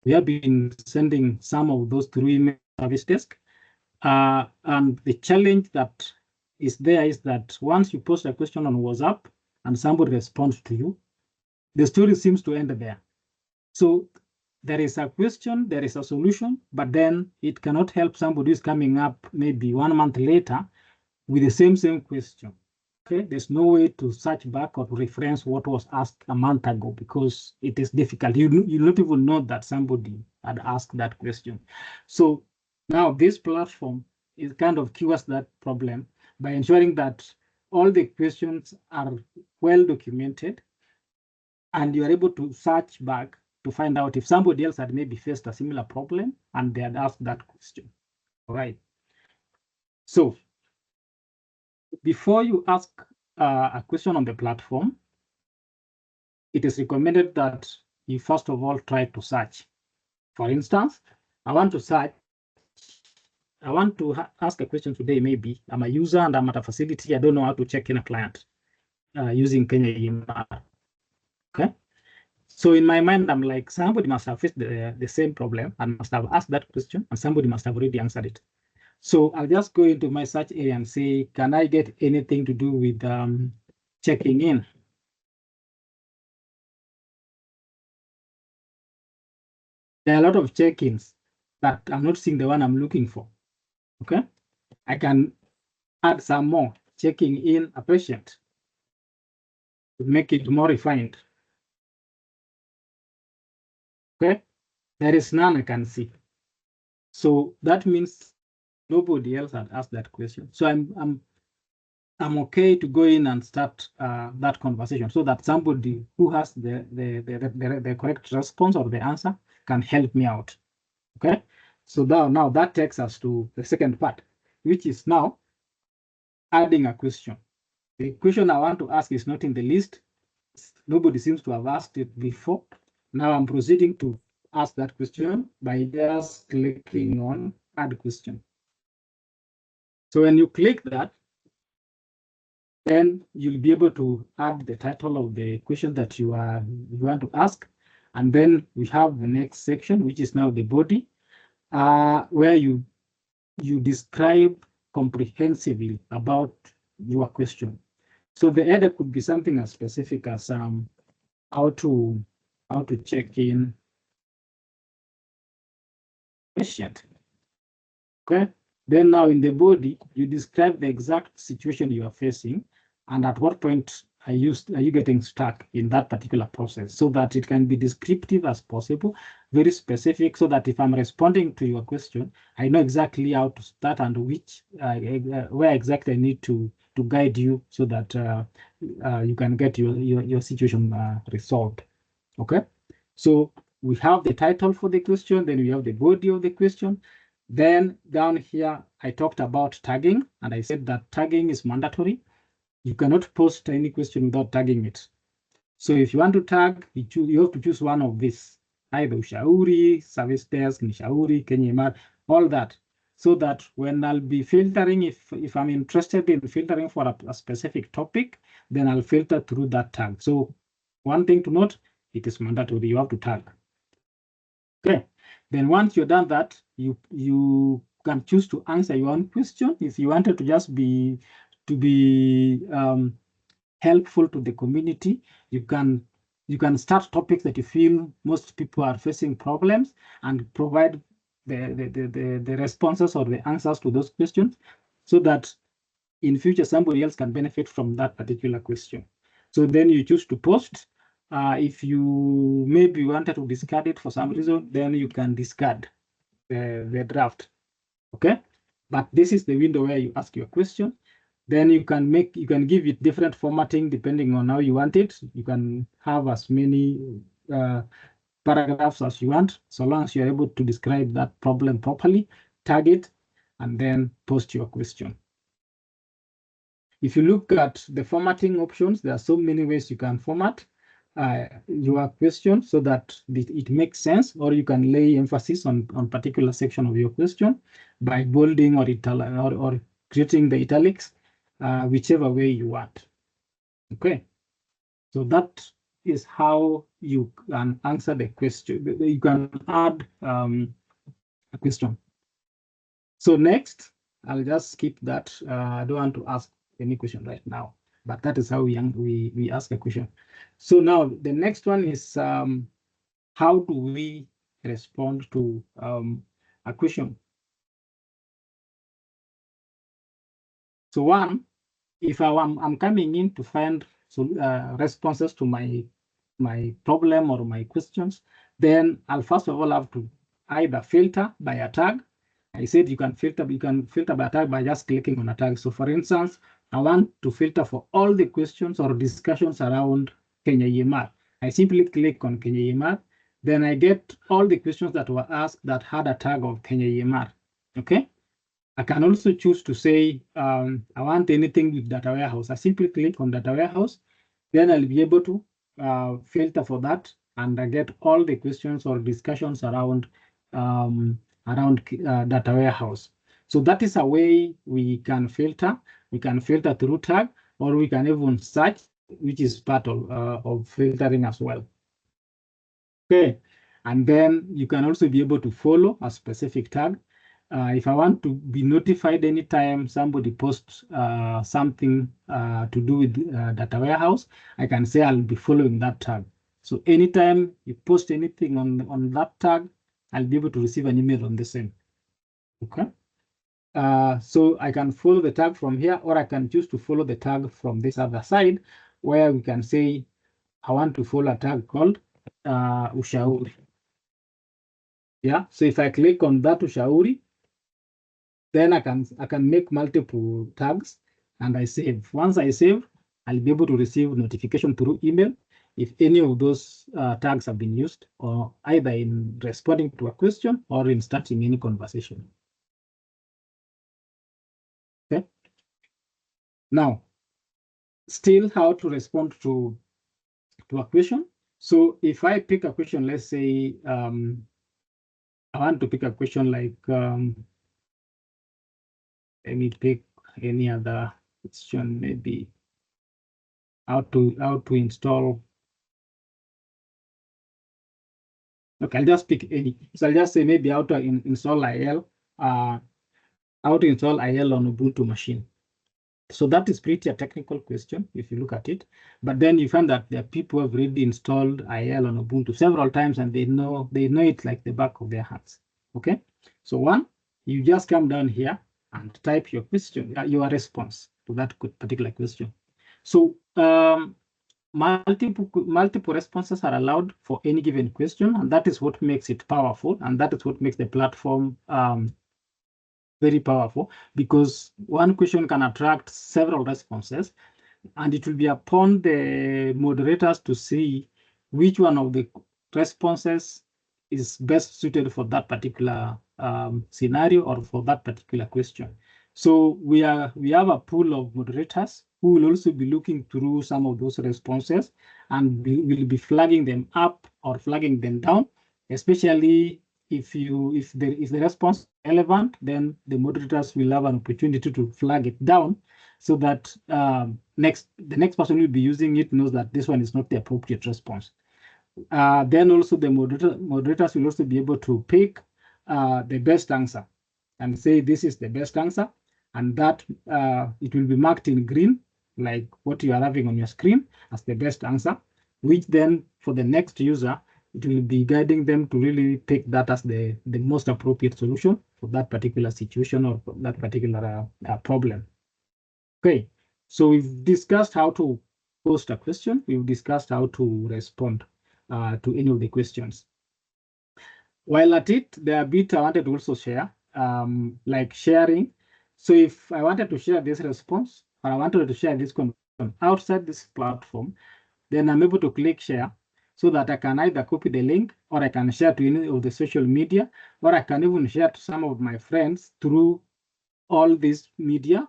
We have been sending some of those through email service desk. And the challenge that is there is that once you post a question on WhatsApp and somebody responds to you, the story seems to end there. So there is a question, there is a solution, but then it cannot help somebody who's coming up maybe 1 month later with the same question. Okay, there's no way to search back or to reference what was asked a month ago because it is difficult. You not even know that somebody had asked that question. So now this platform is kind of cures that problem by ensuring that all the questions are well documented and you are able to search back to find out if somebody else had maybe faced a similar problem and they had asked that question. All right. So before you ask a question on the platform, it is recommended that you first of all try to search. For instance, I want to ask a question today. Maybe I'm a user and I'm at a facility. I don't know how to check in a client using Kenya EMR. Okay. So in my mind, I'm like, somebody must have faced the same problem and must have asked that question and somebody must have already answered it. So I'll just go into my search area and say, can I get anything to do with checking in? There are a lot of check-ins, but I'm not seeing the one I'm looking for. Okay, I can add some more, checking in a patient to make it more refined. Okay, there is none I can see. So that means nobody else had asked that question. So I'm okay to go in and start that conversation so that somebody who has the correct response or the answer can help me out. Okay, so now that takes us to the second part, which is now adding a question. The question I want to ask is not in the list. Nobody seems to have asked it before. Now I'm proceeding to ask that question by just clicking on add question. So when you click that, then you'll be able to add the title of the question that you want to ask. And then we have the next section, which is now the body, where you describe comprehensively about your question. So the header could be something as specific as how to check in patient. Okay. Then now in the body, you describe the exact situation you are facing and at what point are you getting stuck in that particular process, so that it can be descriptive as possible, very specific, so that if I'm responding to your question, I know exactly how to start and which where exactly I need to guide you so that you can get your situation resolved. Okay, so we have the title for the question, then we have the body of the question. Then down here, I talked about tagging, and I said that tagging is mandatory. You cannot post any question without tagging it. So if you want to tag, you have to choose one of these, either Ushauri, Service Desk, Nishauri, Kenya EMR, all that, so that when I'll be filtering, if I'm interested in filtering for a specific topic, then I'll filter through that tag. So one thing to note, it is mandatory, you have to tag. Okay, then once you're done that, you can choose to answer your own question. If you wanted to just be helpful to the community, you can You can start topics that you feel most people are facing problems and provide the responses or the answers to those questions, so that in future somebody else can benefit from that particular question. So then you choose to post. If you maybe wanted to discard it for some reason, then you can discard the draft. Okay, but this is the window where you ask your question. Then you can give it different formatting depending on how you want it. You can have as many paragraphs as you want, so long as you're able to describe that problem properly, tag it, and then post your question. If you look at the formatting options, there are so many ways you can format your question so that it makes sense, or you can lay emphasis on particular section of your question by bolding or creating the italics, whichever way you want. Okay, so that is how you can answer the question. You can add a question. So next, I'll just skip that. I don't want to ask any question right now, but that is how we ask a question. So now the next one is how do we respond to a question? So one, if I'm coming in to find responses to my problem or my questions, then I'll first of all have to either filter by a tag. I said you can filter by a tag by just clicking on a tag. So for instance, I want to filter for all the questions or discussions around Kenya EMR. I simply click on Kenya EMR, then I get all the questions that were asked that had a tag of Kenya EMR. Okay. I can also choose to say, I want anything with data warehouse. I simply click on data warehouse, then I'll be able to filter for that, and I get all the questions or discussions around data warehouse. So that is a way we can filter. We can filter through tag, or we can even search, which is part of filtering as well. Okay, and then you can also be able to follow a specific tag. If I want to be notified anytime somebody posts something to do with data warehouse, I can say I'll be following that tag. So anytime you post anything on that tag, I'll be able to receive an email on the same. Okay. So I can follow the tag from here, or I can choose to follow the tag from this other side, where we can say I want to follow a tag called Ushauri. Yeah. So if I click on that Ushauri, then I can make multiple tags and I save. Once I save, I'll be able to receive notification through email if any of those tags have been used, or either in responding to a question or in starting any conversation. Okay. Now, still how to respond to a question. So if I pick a question, let's say I want to pick a question like, let me pick any other question, maybe how to install. Okay, I'll just pick any. So I'll just say maybe how to install IL, how to install IL on Ubuntu machine. So that is pretty a technical question if you look at it. But then you find that there are people who have already installed IL on Ubuntu several times, and they know it like the back of their hands. Okay. So one, you just come down here and type your question, your response to that particular question. So multiple responses are allowed for any given question, and that is what makes it powerful, and that is what makes the platform very powerful, because one question can attract several responses, and it will be upon the moderators to see which one of the responses is best suited for that particular scenario or for that particular question. So we have a pool of moderators who will also be looking through some of those responses and will be flagging them up or flagging them down, especially if the response is relevant, then the moderators will have an opportunity to flag it down, so that the next person will be using it knows that this one is not the appropriate response. Then also the moderators will also be able to pick the best answer and say this is the best answer, and that it will be marked in green, like what you are having on your screen as the best answer, which then for the next user, it will be guiding them to really take that as the most appropriate solution for that particular situation or that particular problem. Okay, so we've discussed how to post a question. We've discussed how to respond to any of the questions. While at it, there are bits I wanted to also share, like sharing. So if I wanted to share this response, or I wanted to share this content outside this platform, then I'm able to click share so that I can either copy the link or I can share to any of the social media, or I can even share to some of my friends through all this media,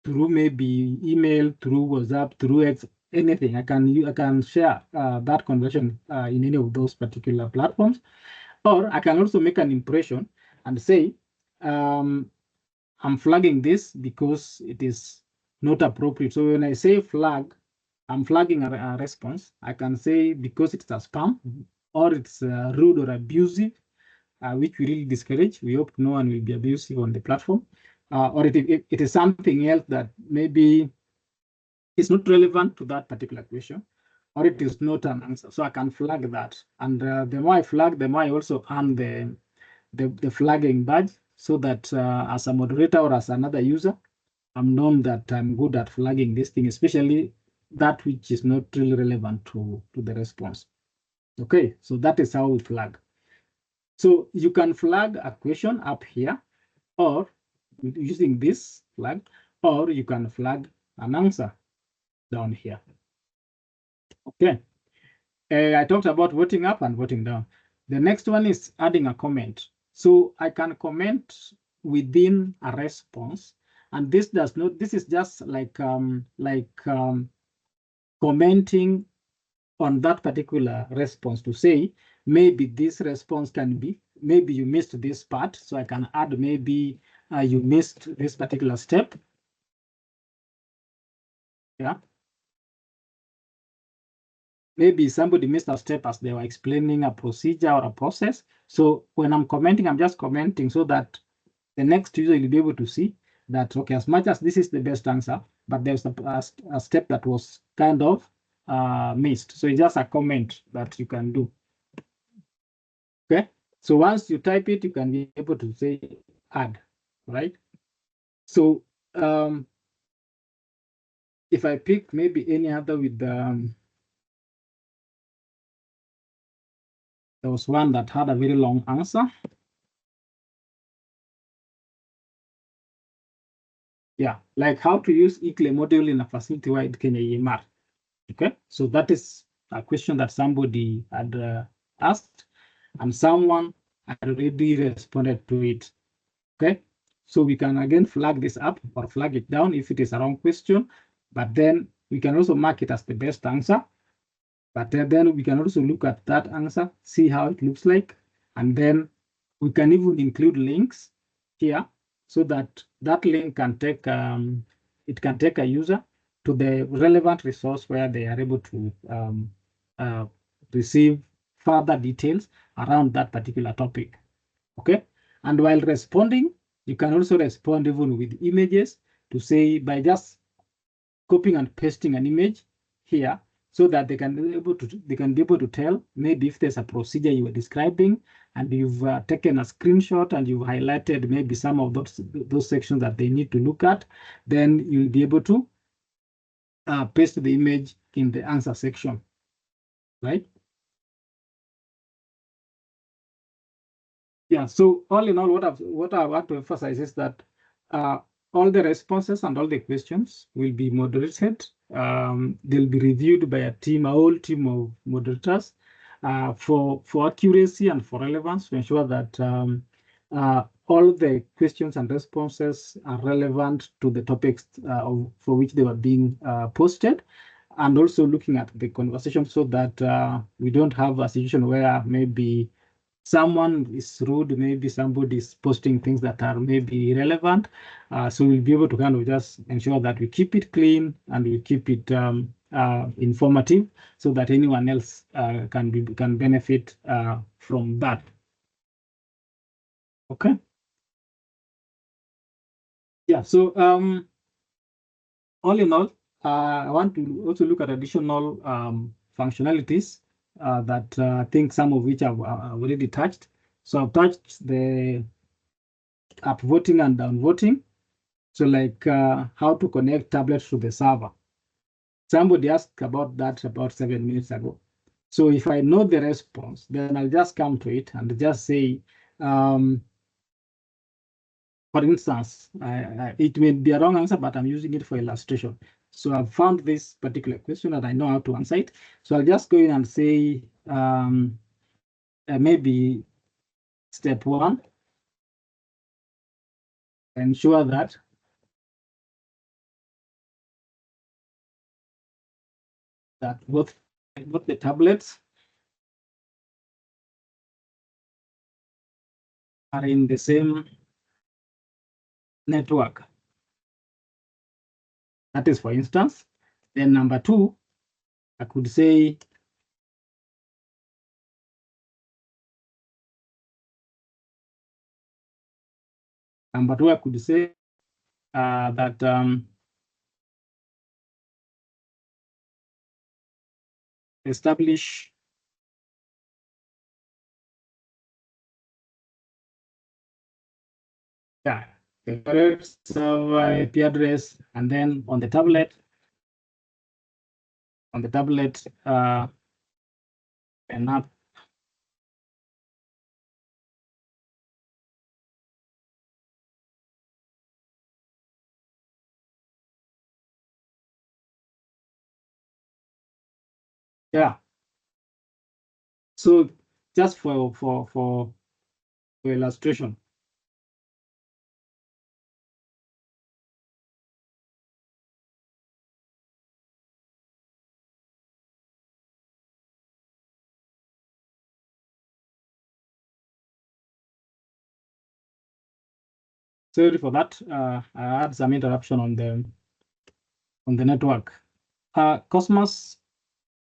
through maybe email, through WhatsApp, through X, anything. I can share that conversation in any of those particular platforms. Or I can also make an impression and say, I'm flagging this because it is not appropriate. So when I say flag, I'm flagging a response. I can say because it's a spam or it's rude or abusive, which we really discourage. We hope no one will be abusive on the platform. Or it is something else that maybe is not relevant to that particular question, or it is not an answer. So I can flag that. And the more I flag, the more I also earn the flagging badge, so that as a moderator or as another user, I'm known that I'm good at flagging this thing, especially that which is not really relevant to the response. Okay, so that is how we flag. So you can flag a question up here, or using this flag, or you can flag an answer down here. Okay, I talked about voting up and voting down. The next one is adding a comment. So I can comment within a response, and this does not. This is just like commenting on that particular response to say maybe this response can be, maybe you missed this part, so I can add maybe you missed this particular step. Yeah. Maybe somebody missed a step as they were explaining a procedure or a process. So when I'm commenting, I'm just commenting so that the next user will be able to see that, okay, as much as this is the best answer, but there's a step that was kind of missed. So it's just a comment that you can do. Okay, so once you type it, you can be able to say add, right? So if I pick maybe any other with there was one that had a very long answer. Yeah, like how to use eClaim module in a facility-wide Kenya EMR. Okay, so that is a question that somebody had asked, and someone had already responded to it. Okay, so we can again flag this up or flag it down if it is a wrong question, but then we can also mark it as the best answer. But then we can also look at that answer, see how it looks like, and then we can even include links here so that that link can take it can take a user to the relevant resource where they are able to receive further details around that particular topic. Okay, and while responding, you can also respond even with images to say by just copying and pasting an image here, so that they can be able to tell maybe if there's a procedure you were describing and you've taken a screenshot and you've highlighted maybe some of those sections that they need to look at, then you'll be able to paste the image in the answer section, right? Yeah, so all in all, what I want to emphasize is that all the responses and all the questions will be moderated. They'll be reviewed by a whole team of moderators for accuracy and for relevance, to ensure that all the questions and responses are relevant to the topics for which they were being posted, and also looking at the conversation so that we don't have a situation where maybe someone is rude, maybe somebody is posting things that are maybe irrelevant. So we'll be able to kind of just ensure that we keep it clean and we keep it informative, so that anyone else can benefit from that. Okay. Yeah. So all in all, I want to also look at additional functionalities that I think some of which I've already touched. So I've touched the up voting and down voting. So like how to connect tablets to the server. Somebody asked about that about 7 minutes ago. So if I know the response, then I'll just come to it and just say, for instance, it may be a wrong answer, but I'm using it for illustration. So I've found this particular question and I know how to answer it. So I'll just go in and say, maybe step 1, ensure that both the tablets are in the same network. That is for instance. Then number 2, I could say that establish the correct server IP address, and then on the tablet, an app yeah. So just for illustration. Sorry for that. I had some interruption on the network. Cosmos,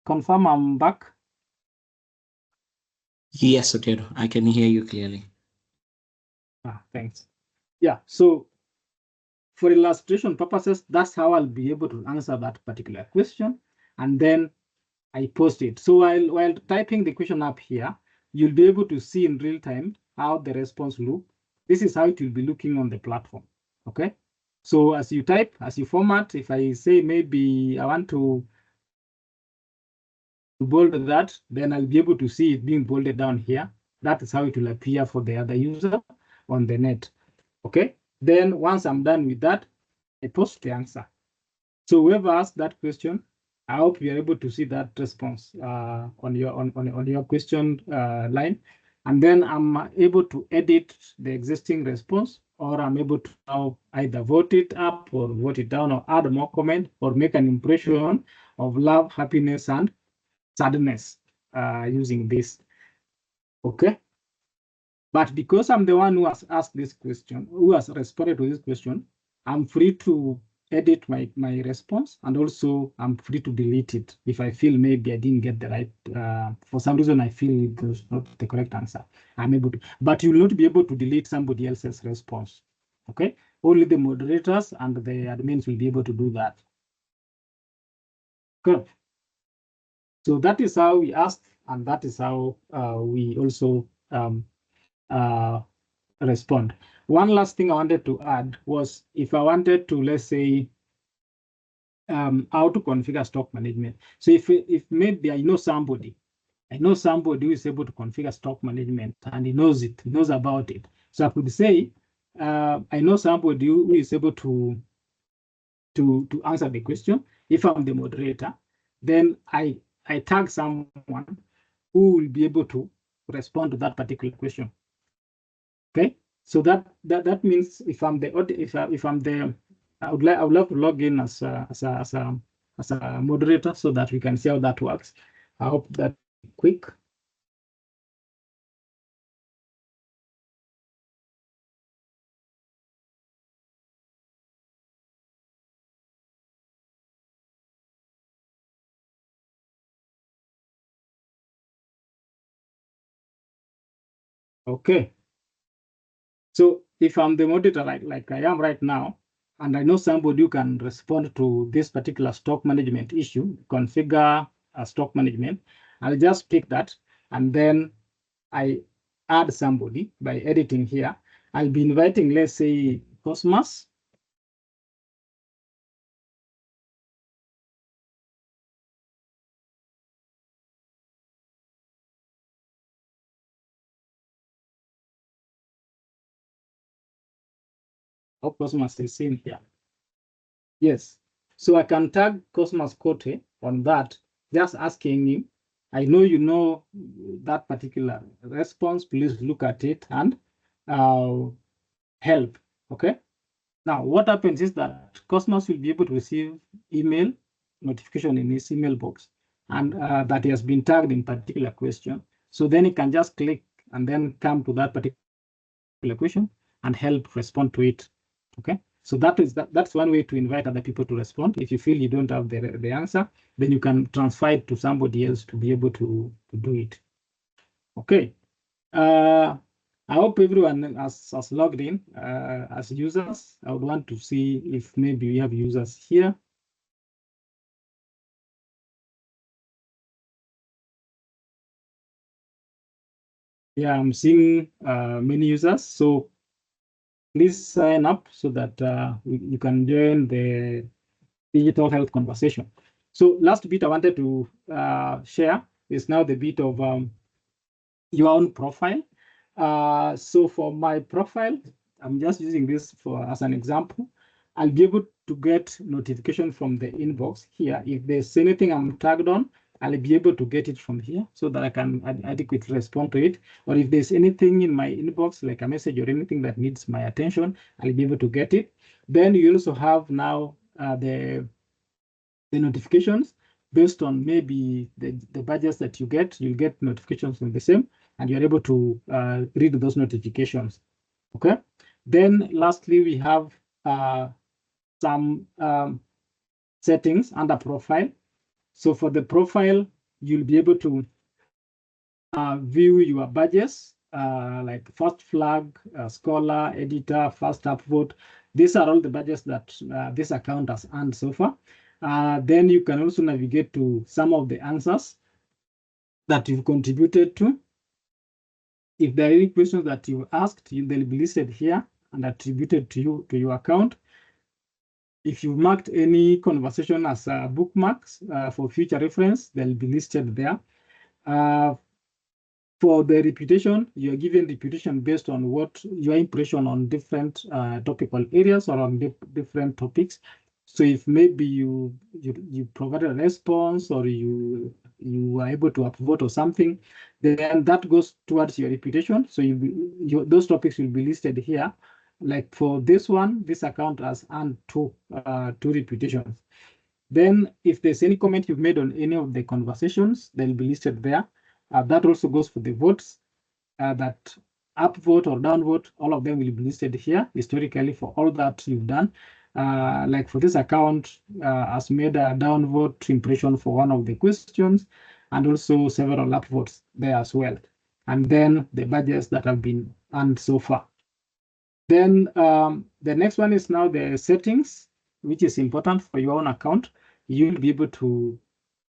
confirm I'm back. Yes, okay, I can hear you clearly. Thanks. Yeah, so for illustration purposes, that's how I'll be able to answer that particular question. And then I post it. So while typing the question up here, you'll be able to see in real time how the response look. This is how it will be looking on the platform. Okay. So as you type, as you format, if I say maybe I want to bold that, then I'll be able to see it being bolded down here. That is how it will appear for the other user on the net. Okay. Then once I'm done with that, I post the answer. So whoever asked that question, I hope you're able to see that response on your question line. And then I'm able to edit the existing response, or I'm able to now either vote it up or vote it down, or add more comment, or make an impression of love, happiness, and sadness using this. Okay. But because I'm the one who has asked this question, who has responded to this question, I'm free to edit my response, and also I'm free to delete it if I feel maybe I didn't get the right, for some reason I feel it was not the correct answer. I'm able to, but you will not be able to delete somebody else's response. Okay, only the moderators and the admins will be able to do that. Good. So that is how we asked, and that is how we also respond. One last thing I wanted to add was if I wanted to, let's say, how to configure stock management. So if maybe I know somebody who is able to configure stock management and he knows about it. So I could say, I know somebody who is able to answer the question. If I'm the moderator, then I tag someone who will be able to respond to that particular question. Okay, so that means if I'm the I would love to log in as a moderator so that we can see how that works. I hope that quick. Okay. So if I'm the moderator like I am right now, and I know somebody who can respond to this particular stock management issue, configure a stock management, I'll just pick that, and then I add somebody by editing here. I'll be inviting, let's say, Cosmas. Oh, Cosmas is in here. Yes. So I can tag Cosmas Kote on that, just asking him, I know you know that particular response, please look at it and help. Okay. Now, what happens is that Cosmos will be able to receive email notification in his email box, and that he has been tagged in particular question. So then he can just click and then come to that particular question and help respond to it. Okay. So that's one way to invite other people to respond. If you feel you don't have the answer, then you can transfer it to somebody else to be able to do it. Okay. I hope everyone has logged in as users. I would want to see if maybe we have users here. Yeah, I'm seeing many users. So please sign up so that you can join the digital health conversation. So last bit I wanted to share is now the bit of your own profile. So for my profile, I'm just using this as an example. I'll be able to get notification from the inbox here. If there's anything I'm tagged on, I'll be able to get it from here so that I can adequately respond to it. Or if there's anything in my inbox, like a message or anything that needs my attention, I'll be able to get it. Then you also have now the notifications based on maybe the badges that you get. You'll get notifications from the same, and you're able to read those notifications. Okay. Then lastly, we have some settings under profile. So for the profile, you'll be able to view your badges like First Flag, Scholar, Editor, Fast Upvote. These are all the badges that this account has earned so far. Then you can also navigate to some of the answers that you've contributed to. If there are any questions that you asked, they'll be listed here and attributed to you, to your account. If you marked any conversation as bookmarks for future reference, they'll be listed there. For the reputation, you're given reputation based on what your impression on different topical areas or on different topics. So if maybe you provided a response or you were able to upvote or something, then that goes towards your reputation. So those topics will be listed here. Like for this one, this account has earned two reputations. Then if there's any comment you've made on any of the conversations, they'll be listed there. That also goes for the votes that upvote or downvote, all of them will be listed here historically for all that you've done. Like for this account, has made a downvote impression for one of the questions, and also several upvotes there as well. And then the badges that have been earned so far. Then the next one is now the settings, which is important for your own account. You'll be able to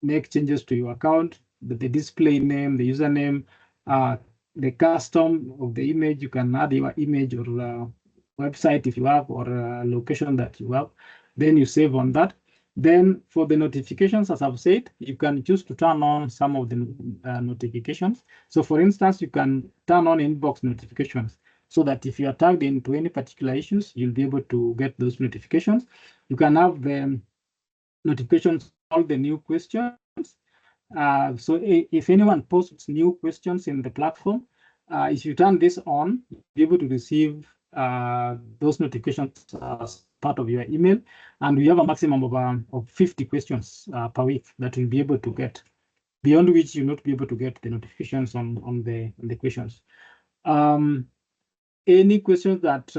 make changes to your account, the display name, the username, the custom of the image. You can add your image or website if you have, or a location that you have. Then you save on that. Then for the notifications, as I've said, you can choose to turn on some of the notifications. So for instance, you can turn on inbox notifications so that if you are tagged into any particular issues, you'll be able to get those notifications. You can have the notifications, all the new questions. So if anyone posts new questions in the platform, if you turn this on, you'll be able to receive those notifications as part of your email. And we have a maximum of 50 questions per week that you'll be able to get, beyond which you'll not be able to get the notifications on the questions. Any questions that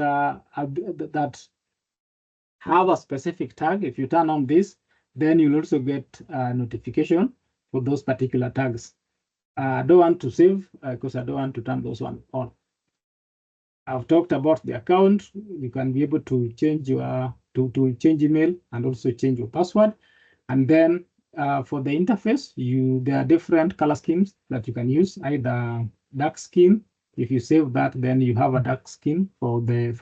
have a specific tag, if you turn on this, then you'll also get a notification for those particular tags. I don't want to save because I don't want to turn those one on. I've talked about the account. You can be able to change your to change email and also change your password. And then for the interface, there are different color schemes that you can use, either dark scheme. If you save that, then you have a dark scheme for the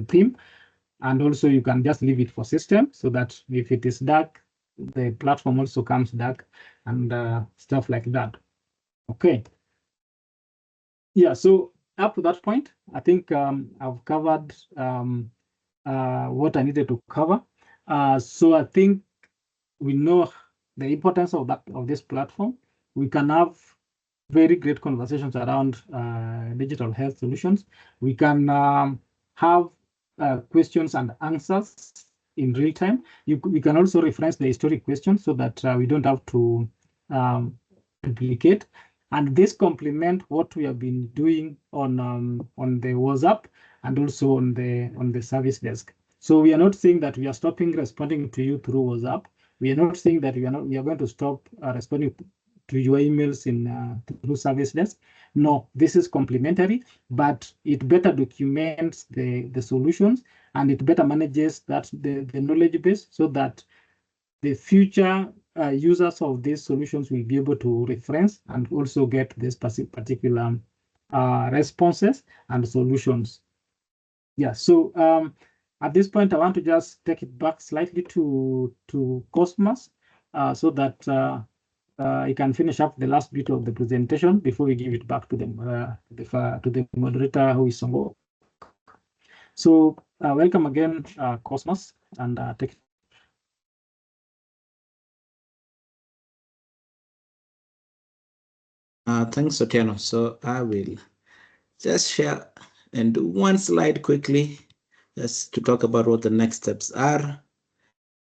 theme. And also you can just leave it for system, so that if it is dark, the platform also comes dark, and stuff like that. Okay. Yeah, so up to that point, I think I've covered what I needed to cover. So I think we know the importance of this platform. We can have very great conversations around digital health solutions. We can have questions and answers in real time. We can also reference the historic questions, so that we don't have to duplicate. And this complement what we have been doing on the WhatsApp and also on the service desk. So we are not saying that we are stopping responding to you through WhatsApp. We are not saying that we are going to stop responding to your emails through service desk. No, this is complementary, but it better documents the solutions, and it better manages the knowledge base, so that the future users of these solutions will be able to reference and also get this particular responses and solutions. Yeah, so at this point, I want to just take it back slightly to Cosmas, so that I can finish up the last bit of the presentation before we give it back to the moderator, who is Songo. So welcome again, Cosmas, and take it. Thanks, Otieno. So I will just share and do one slide quickly, just to talk about what the next steps are.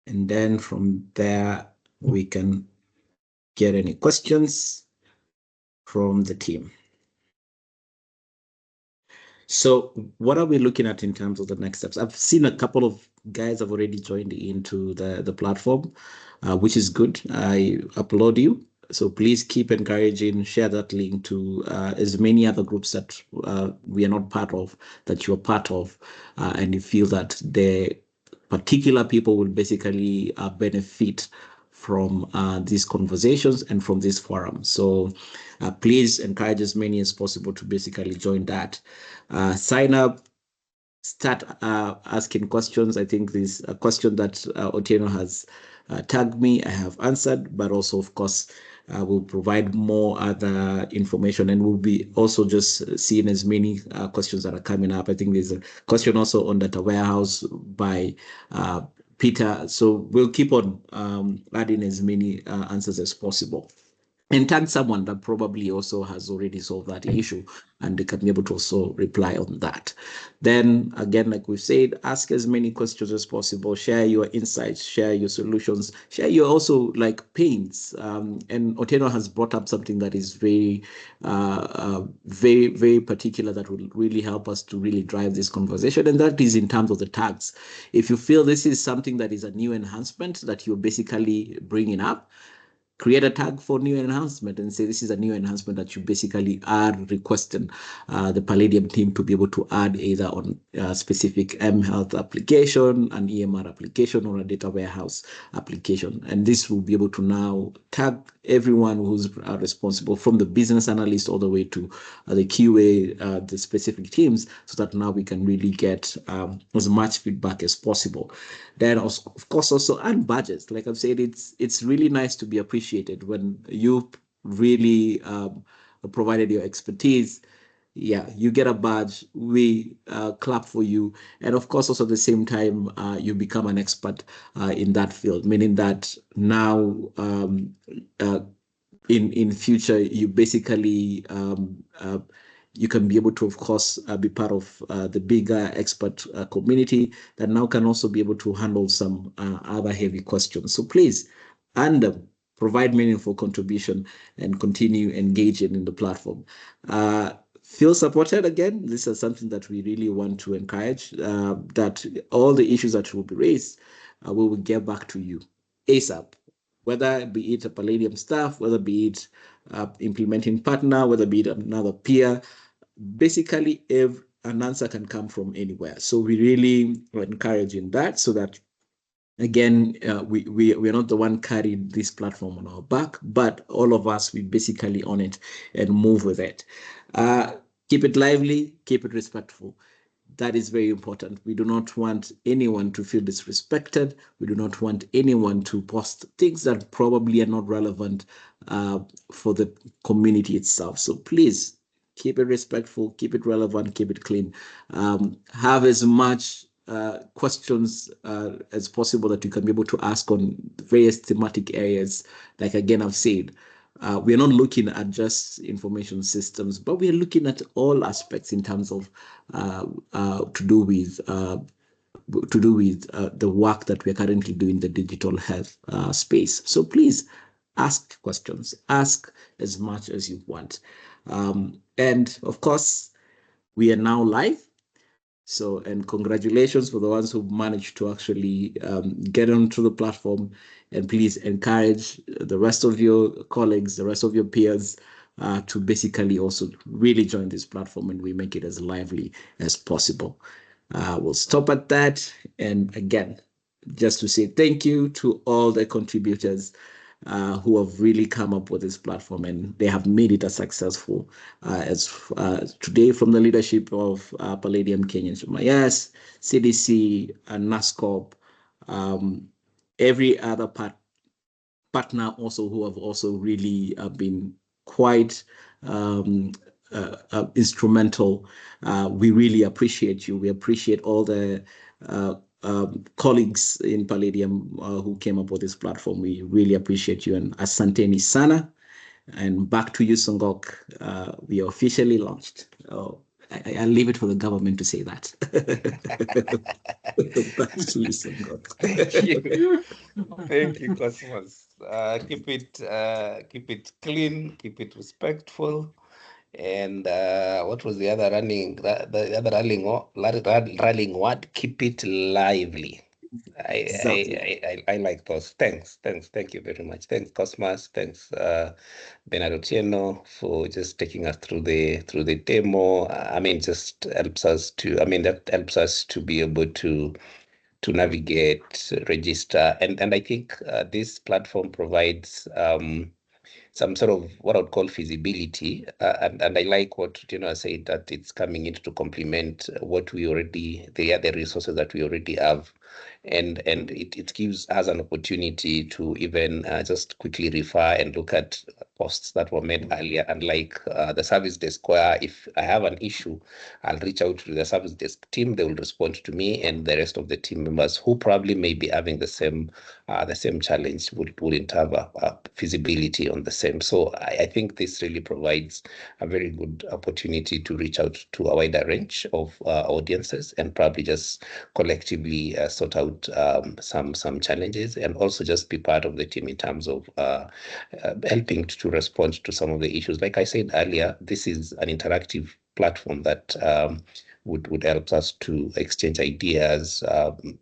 And then from there, we can get any questions from the team. So what are we looking at in terms of the next steps? I've seen a couple of guys have already joined into the platform, which is good. I applaud you. So please keep encouraging, share that link to as many other groups that we are not part of, that you're part of, and you feel that the particular people will basically benefit from these conversations and from this forum. So please encourage as many as possible to basically join that. Sign up, start asking questions. I think this a question that Otieno has tagged me, I have answered, but also, of course, we'll provide more other information, and we'll be also just seeing as many questions that are coming up. I think there's a question also on data warehouse by Peter. So we'll keep on adding as many answers as possible. And tag someone that probably also has already solved that issue, and they can be able to also reply on that. Then again, like we've said, ask as many questions as possible, share your insights, share your solutions, share your also like pains. And Otieno has brought up something that is very, very particular, that will really help us to really drive this conversation. And that is in terms of the tags. If you feel this is something that is a new enhancement that you're basically bringing up, create a tag for new enhancement and say this is a new enhancement that you basically are requesting the Palladium team to be able to add, either on a specific mHealth application, an EMR application, or a data warehouse application. And this will be able to now tag everyone who's responsible, from the business analyst all the way to the QA, the specific teams, so that now we can really get as much feedback as possible. Then, of course, also add budgets. Like I've said, it's really nice to be appreciated when you really provided your expertise. Yeah, you get a badge, we clap for you. And of course, also at the same time, you become an expert in that field, meaning that now in future, you basically you can be able to, of course, be part of the bigger expert community that now can also be able to handle some other heavy questions. So please, and provide meaningful contribution and continue engaging in the platform. Feel supported. Again, this is something that we really want to encourage, that all the issues that will be raised, we will get back to you ASAP, whether be it a Palladium staff, whether be it implementing partner, whether be it another peer. Basically, an answer can come from anywhere. So we really are encouraging that, so that Again, we're not the one carrying this platform on our back, but all of us, we basically own it and move with it. Keep it lively, keep it respectful. That is very important. We do not want anyone to feel disrespected. We do not want anyone to post things that probably are not relevant for the community itself. So please keep it respectful, keep it relevant, keep it clean. Have as much questions as possible that you can be able to ask on various thematic areas. Like again, I've said, we're not looking at just information systems, but we're looking at all aspects in terms of to do with the work that we're currently doing in the digital health space. So please ask questions, ask as much as you want. And of course, we are now live. So, and congratulations for the ones who managed to actually get onto the platform. And please encourage the rest of your colleagues, the rest of your peers to basically also really join this platform, and we make it as lively as possible. We'll stop at that. And again, just to say thank you to all the contributors who have really come up with this platform, and they have made it as successful as today, from the leadership of Palladium Kenya, Yes, CDC, and NASCOP, every other partner also who have also really been quite instrumental. We really appreciate you. We appreciate all the colleagues in Palladium who came up with this platform. We really appreciate you, and asanteni sana. And back to you, Songok. We are officially launched. I'll leave it for the government to say that. Back to you, Songok. Thank you. Thank you, Cosmos. Keep it clean, keep it respectful. And what was the other rallying word? Keep it lively. I like those. Thanks. Thank you very much. Thanks, Cosmos. Thanks, Bernard Otieno, for just taking us through the demo. That helps us to be able to navigate, register, and I think this platform provides some sort of what I would call feasibility, and I like what Otieno said, that it's coming in to complement what we already, the resources that we already have, and it gives us an opportunity to even just quickly refer and look at posts that were made earlier, and like the service desk, where if I have an issue, I'll reach out to the service desk team, they will respond to me, and the rest of the team members who probably may be having the same challenge wouldn't have a feasibility on the same. So I think this really provides a very good opportunity to reach out to a wider range of audiences, and probably just collectively sort out some challenges, and also just be part of the team in terms of helping to respond to some of the issues. Like I said earlier, this is an interactive platform that would help us to exchange ideas,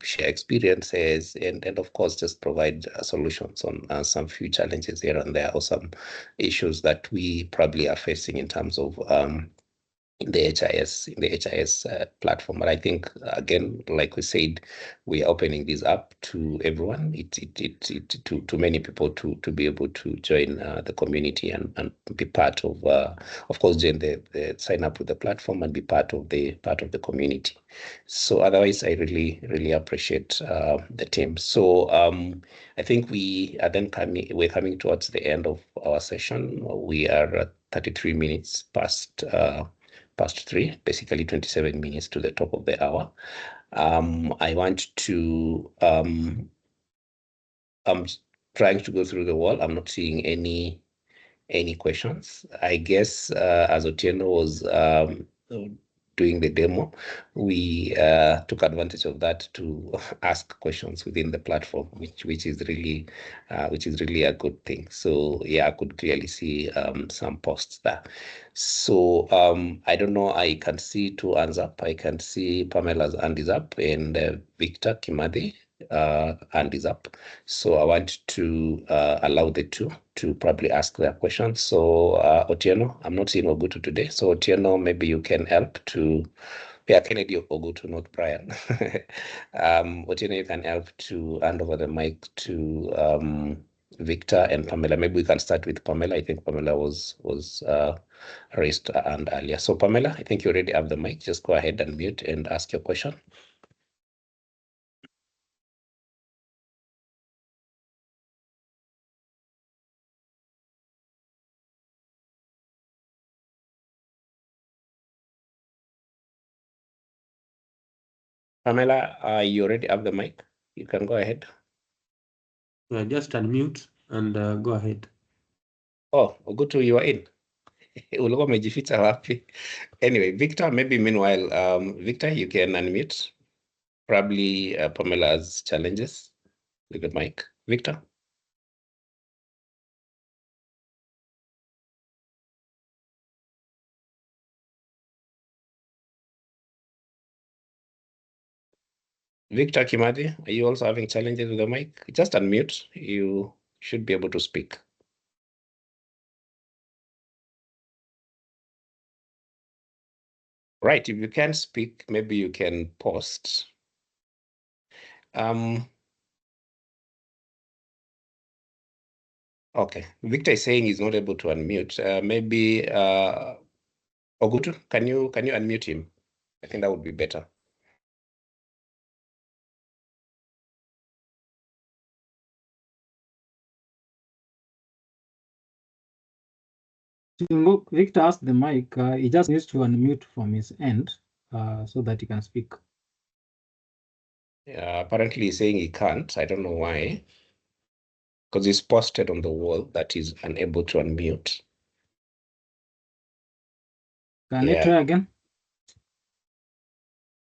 share experiences, and of course just provide solutions on some few challenges here and there, or some issues that we probably are facing in terms of in the HIS platform. But I think, again, like we said, we are opening this up to everyone, to many people to be able to join the community and be part of course, join the sign up with the platform and be part of the community. So otherwise, I really appreciate the team. So I think we're coming towards the end of our session. We are 33 minutes past 3, basically 27 minutes to the top of the hour. I want to, I'm trying to go through the wall. I'm not seeing any questions. I guess as Otieno was doing the demo, we took advantage of that to ask questions within the platform, which is really a good thing. So yeah, I could clearly see some posts there. So I don't know, I can see 2 hands up. I can see Pamela's hand is up, and Victor Kimadi hand is up. So I want to allow the two to probably ask their questions. So Otieno, I'm not seeing Ogutu today. So Otieno, maybe you can help to Yeah, Kennedy Ogutu, not Brian. Otieno, you can help to hand over the mic to Victor and Pamela. Maybe we can start with Pamela. I think Pamela was raised and earlier. So Pamela, I think you already have the mic. Just go ahead and mute and ask your question. Pamela, you already have the mic. You can go ahead. Yeah, just unmute and go ahead. Oh, Ogutu, you are in. Ulikuwa umejificha wapi? Anyway, Victor, maybe meanwhile, Victor, you can unmute. Probably Pamela has challenges with the mic. Victor? Victor Kimadi, are you also having challenges with the mic? Just unmute. You should be able to speak. Right, if you can't speak, maybe you can post. Okay, Victor is saying he's not able to unmute. Maybe Ogutu, can you unmute him? I think that would be better. Victor asked the mic. He just needs to unmute from his end so that he can speak. Yeah, apparently he's saying he can't. I don't know why. Because he's posted on the wall that he's unable to unmute. Can you try again?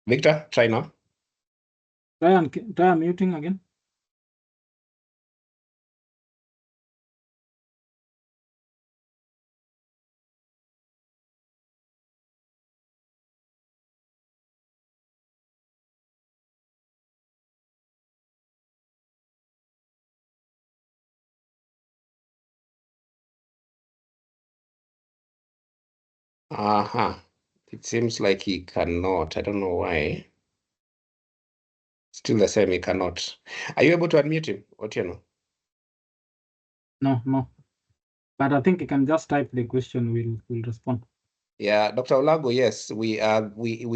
Victor, try now. Try unmuting again. It seems like he cannot. I don't know why. Still the same, he cannot. Are you able to unmute him, Otieno? No. But I think you can just type the question. We'll respond. Yeah, Dr. Olago, yes, we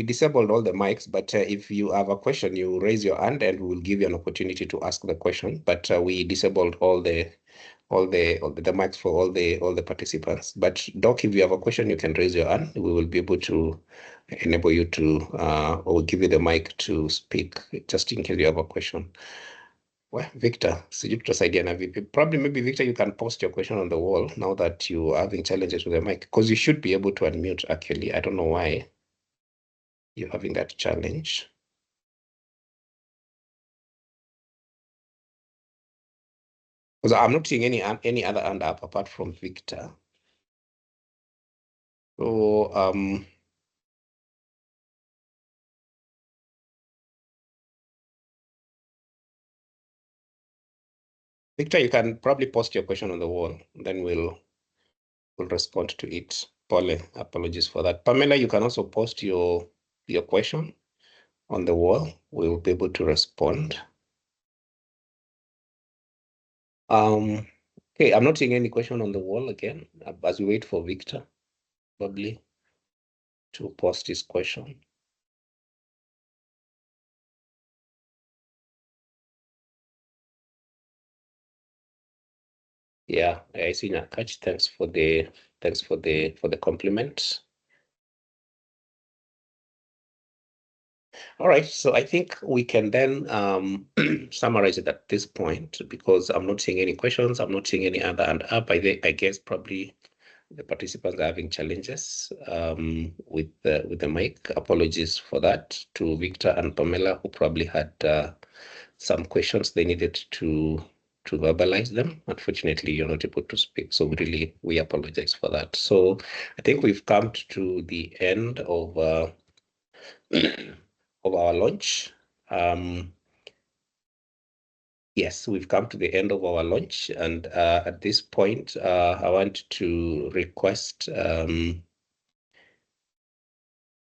disabled all the mics, but if you have a question, you raise your hand and we will give you an opportunity to ask the question. But we disabled all the mics for all the participants. But Doc, if you have a question, you can raise your hand. We will be able to enable you to or give you the mic to speak, just in case you have a question. Well, Victor, probably maybe Victor, you can post your question on the wall now that you are having challenges with the mic, because you should be able to unmute actually. I don't know why you're having that challenge. Because I'm not seeing any other hand up apart from Victor. So Victor, you can probably post your question on the wall, then we'll respond to it. Paul, apologies for that. Pamela, you can also post your question on the wall. We'll be able to respond. Okay, I'm not seeing any question on the wall again, as we wait for Victor, probably, to post his question. Yeah, I see Nakachi. Thanks for the compliment. All right, so I think we can then summarize it at this point, because I'm not seeing any questions. I'm not seeing any other hand up. I guess probably the participants are having challenges with the mic. Apologies for that to Victor and Pamela, who probably had some questions they needed to verbalize them. Unfortunately, you're not able to speak, so we apologize for that. So I think we've come to the end of of our launch. Yes, we've come to the end of our launch, and at this point, I want to request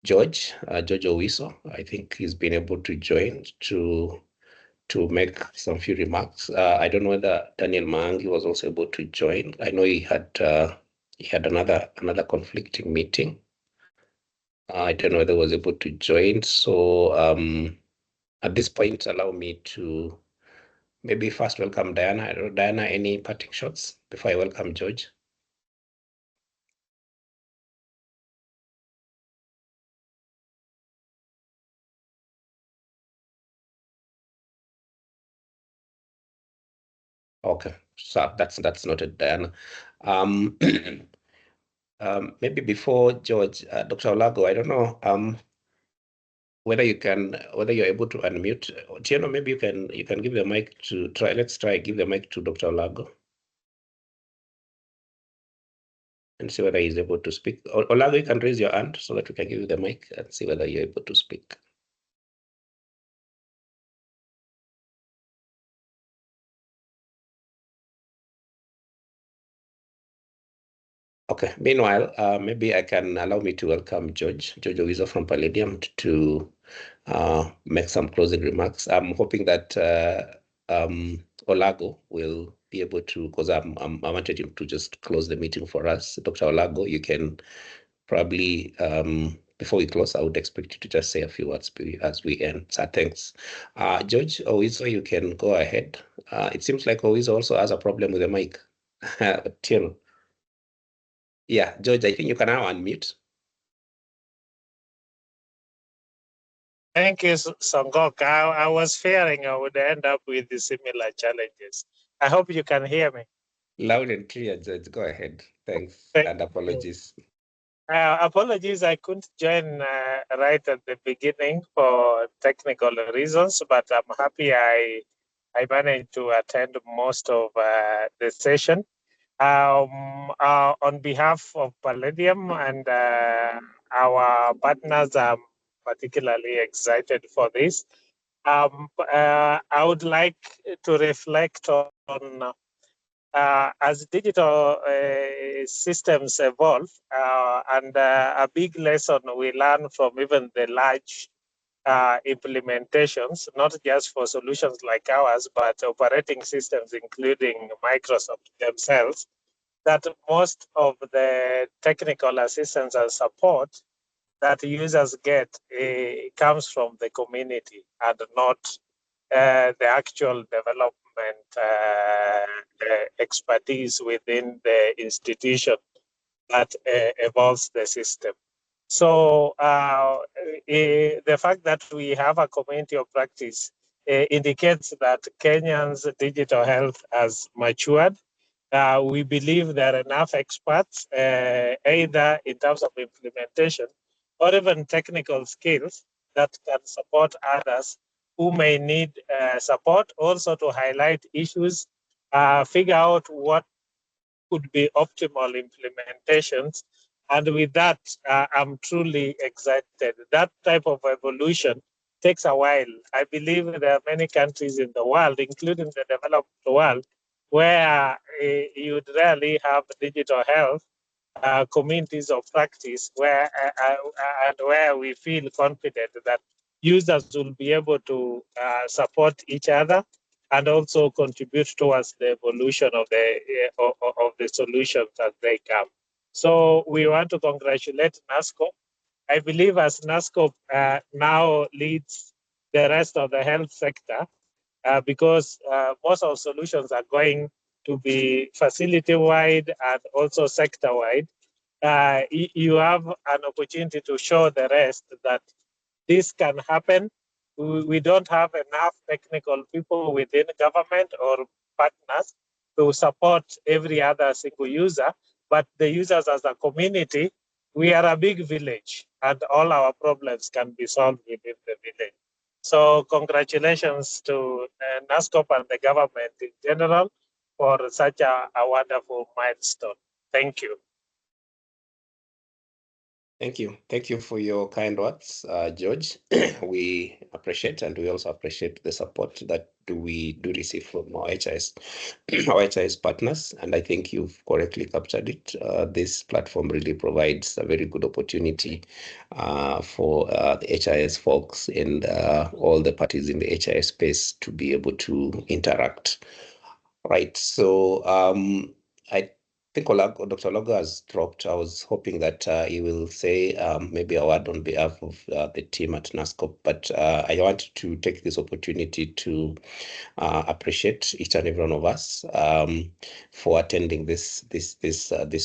George Owiso. I think he's been able to join to make some few remarks. I don't know whether Daniel Mangi was also able to join. I know he had another conflicting meeting. I don't know whether he was able to join. So at this point, allow me to maybe first welcome Diana. Diana, any parting shots before I welcome George? Okay, so that's noted, Diana. Maybe before George, Dr. Olago, I don't know whether you're able to unmute. Tieno, maybe you can give the mic to try. Let's try give the mic to Dr. Olago and see whether he's able to speak. Olago, you can raise your hand so that we can give you the mic and see whether you're able to speak. Okay. Meanwhile, maybe I can allow me to welcome George Owiso from Palladium to make some closing remarks. I'm hoping that Olago will be able to, because I wanted him to just close the meeting for us. Dr. Olago, you can probably, before we close, I would expect you to just say a few words as we end. So thanks. George Owiso, you can go ahead. It seems like Owiso also has a problem with the mic. Till. Yeah, George, I think you can now unmute. Thank you, Songok. I was fearing I would end up with the similar challenges. I hope you can hear me. Loud and clear, George. Go ahead. Thanks and apologies. Apologies, I couldn't join right at the beginning for technical reasons, but I'm happy I managed to attend most of the session. On behalf of Palladium and our partners, I'm particularly excited for this. I would like to reflect on as digital systems evolve, and a big lesson we learn from even the large implementations, not just for solutions like ours, but operating systems, including Microsoft themselves, that most of the technical assistance and support that users get comes from the community and not the actual development expertise within the institution that evolves the system. So the fact that we have a community of practice indicates that Kenyans' digital health has matured. We believe there are enough experts, either in terms of implementation or even technical skills, that can support others who may need support, also to highlight issues, figure out what could be optimal implementations. And with that, I'm truly excited. That type of evolution takes a while. I believe there are many countries in the world, including the developed world, where you'd rarely have digital health communities of practice where and where we feel confident that users will be able to support each other and also contribute towards the evolution of the solutions as they come. So we want to congratulate NASCOP. I believe as NASCOP now leads the rest of the health sector, because most of solutions are going to be facility-wide and also sector-wide. You have an opportunity to show the rest that this can happen. We don't have enough technical people within government or partners to support every other single user, but the users as a community, we are a big village and all our problems can be solved within the village. So congratulations to NASCOP and the government in general for such a wonderful milestone. Thank you. Thank you. Thank you for your kind words, George. We appreciate, and we also appreciate the support that we do receive from our HIS, our HIS partners. And I think you've correctly captured it. This platform really provides a very good opportunity for the HIS folks and all the parties in the HIS space to be able to interact. Right. So I think Dr. Olago has dropped. I was hoping that he will say maybe a word on behalf of the team at NASCOP, but I want to take this opportunity to appreciate each and every one of us for attending this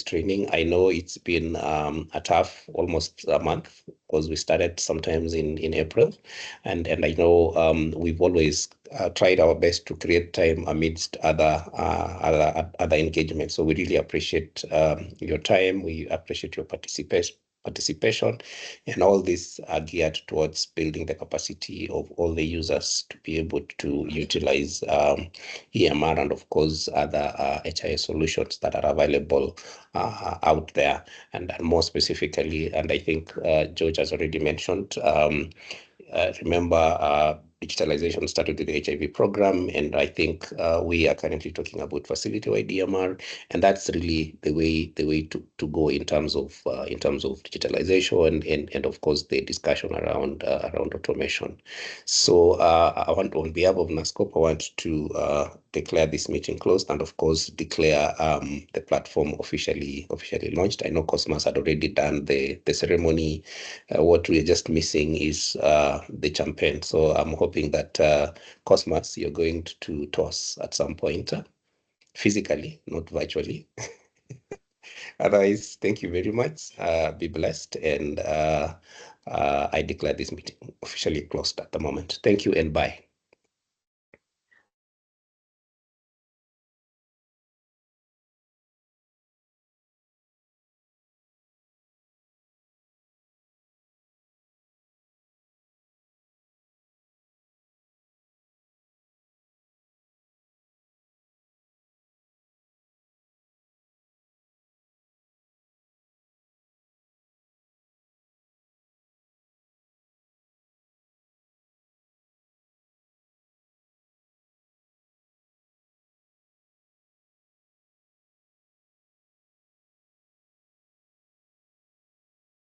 training. I know it's been a tough almost a month because we started sometimes in April, and I know we've always tried our best to create time amidst other engagements. So we really appreciate your time. We appreciate your participation, and all this are geared towards building the capacity of all the users to be able to utilize EMR and of course other HIS solutions that are available out there. And more specifically, and I think George has already mentioned, remember digitalization started with the HIV program, and I think we are currently talking about facility-wide EMR, and that's really the way to go in terms of digitalization and of course the discussion around automation. So I want, on behalf of NASCOP, I want to declare this meeting closed and of course declare the platform officially launched. I know Cosmas had already done the ceremony. What we're just missing is the champagne. So I'm hoping that Cosmas, you're going to toss at some point, physically, not virtually. Otherwise, thank you very much. Be blessed, and I declare this meeting officially closed at the moment. Thank you and bye.